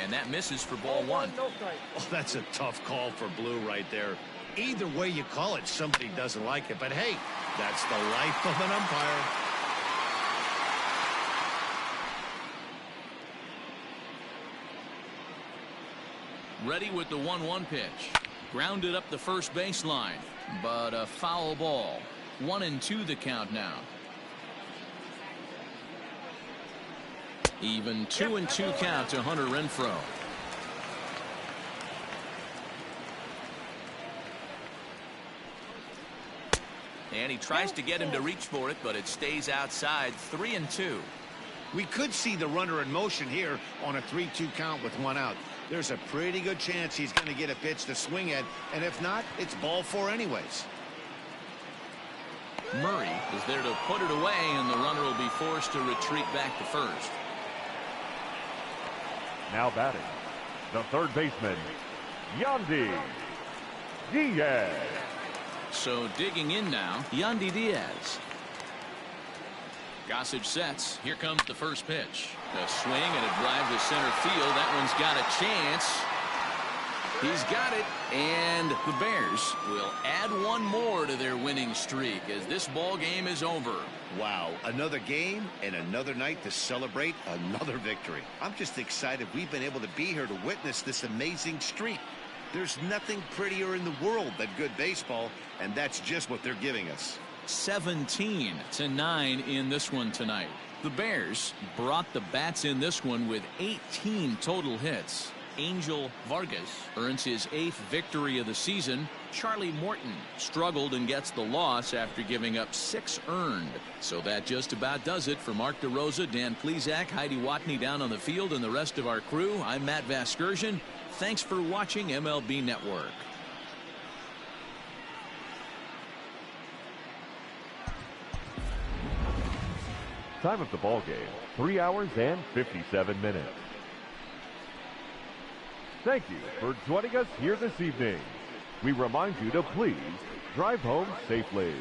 And that misses for ball 1.
No strike.
Oh, that's a tough call for Blue right there. Either way you call it, somebody doesn't like it. But hey, that's the life of an umpire.
Ready with the 1-1 pitch. Grounded up the first baseline, but a foul ball. 1-2 the count now. Even 2-2 count to Hunter Renfroe. And he tries to get him to reach for it, but it stays outside. 3-2.
We could see the runner in motion here on a 3-2 count with 1 out. There's a pretty good chance he's going to get a pitch to swing at, and if not, it's ball 4 anyways.
Murray is there to put it away, and the runner will be forced to retreat back to first.
Now batting. The third baseman, Yandy Diaz.
So digging in now, Yandy Diaz. Gossage sets. Here comes the first pitch. A swing and a drive to center field. That one's got a chance. He's got it, and the Bears will add one more to their winning streak as this ball game is over.
Wow, another game and another night to celebrate another victory. I'm just excited we've been able to be here to witness this amazing streak. There's nothing prettier in the world than good baseball, and that's just what they're giving us.
17-9 in this one tonight. The Bears brought the bats in this one with 18 total hits. Angel Vargas earns his 8th victory of the season. Charlie Morton struggled and gets the loss after giving up 6 earned. So that just about does it for Mark DeRosa, Dan Plesac, Heidi Watney down on the field, and the rest of our crew. I'm Matt Vasgersian. Thanks for watching MLB Network.
Time of the ball game, 3 hours and 57 minutes. Thank you for joining us here this evening. We remind you to please drive home safely.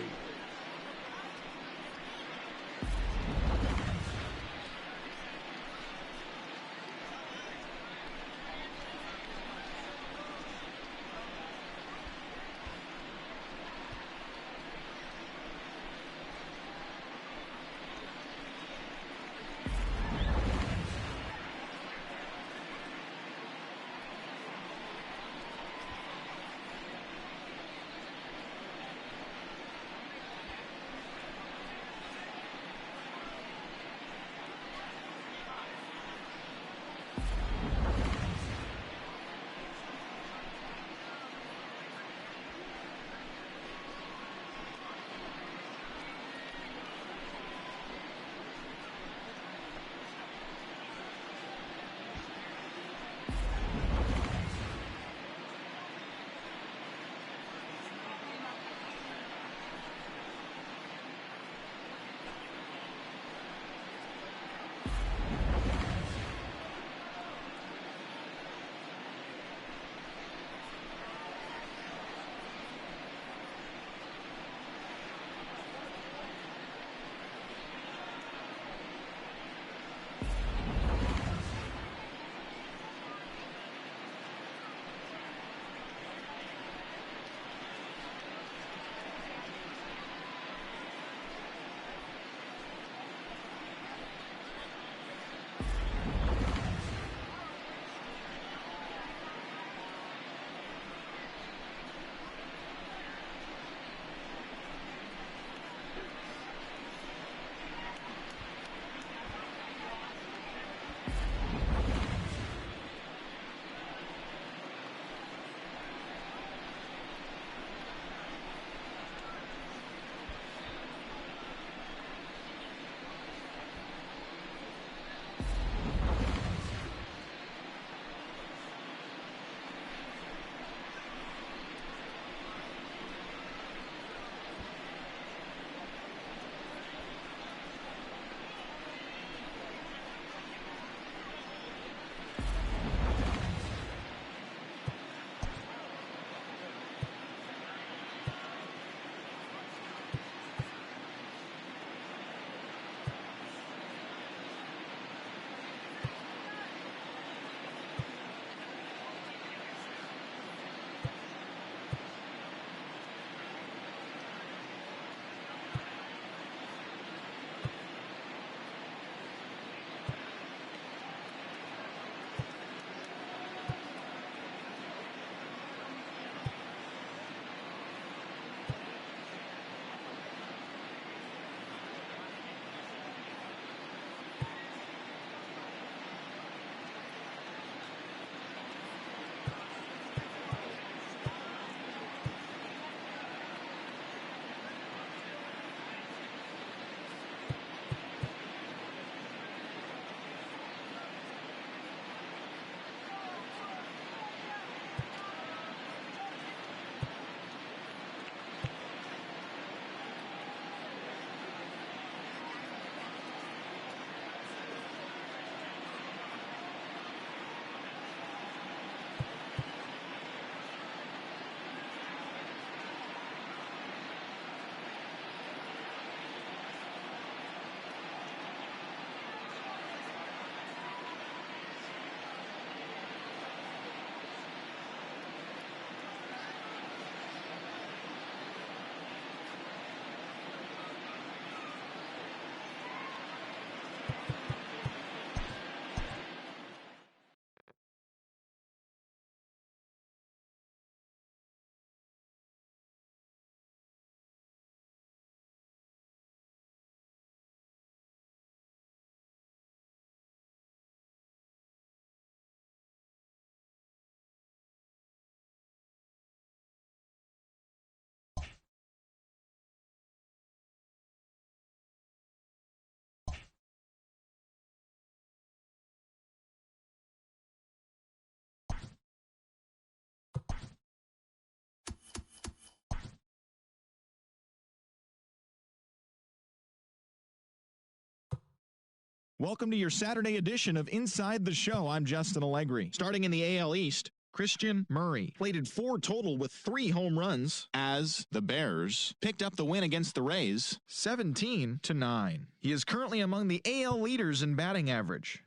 Welcome to your Saturday edition of Inside the Show. I'm Justin Allegri. Starting in the AL East, Christian Murray plated 4 total with 3 home runs as the Bears picked up the win against the Rays 17-9. He is currently among the AL leaders in batting average.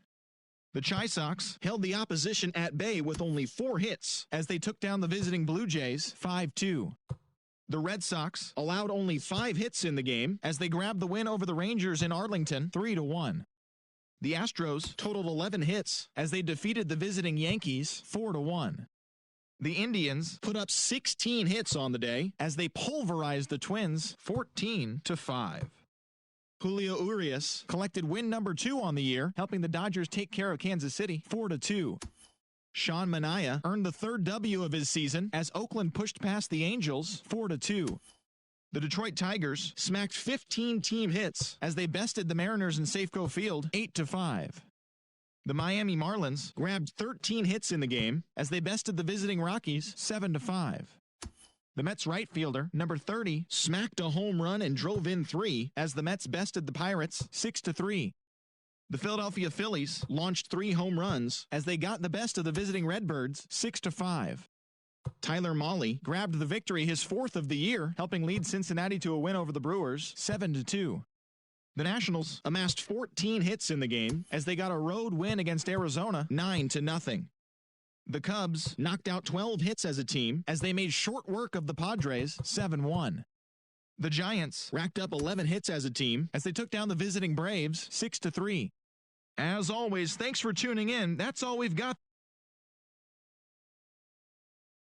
The Chi Sox held the opposition at bay with only 4 hits as they took down the visiting Blue Jays 5-2. The Red Sox allowed only 5 hits in the game as they grabbed the win over the Rangers in Arlington 3-1. The Astros totaled 11 hits as they defeated the visiting Yankees 4-1. The Indians put up 16 hits on the day as they pulverized the Twins 14-5. Julio Urias collected win number 2 on the year, helping the Dodgers take care of Kansas City 4-2. Sean Manaea earned the 3rd W of his season as Oakland pushed past the Angels 4-2. The Detroit Tigers smacked 15 team hits as they bested the Mariners in Safeco Field 8-5. The Miami Marlins grabbed 13 hits in the game as they bested the visiting Rockies 7-5. The Mets right fielder, number 30, smacked a home run and drove in 3 as the Mets bested the Pirates 6-3. The Philadelphia Phillies launched 3 home runs as they got the best of the visiting Redbirds 6-5. Tyler Mahle grabbed the victory, his 4th of the year, helping lead Cincinnati to a win over the Brewers 7-2. The Nationals amassed 14 hits in the game as they got a road win against Arizona 9-0. The Cubs knocked out 12 hits as a team as they made short work of the Padres 7-1. The Giants racked up 11 hits as a team as they took down the visiting Braves 6-3. As always, thanks for tuning in. That's all we've got.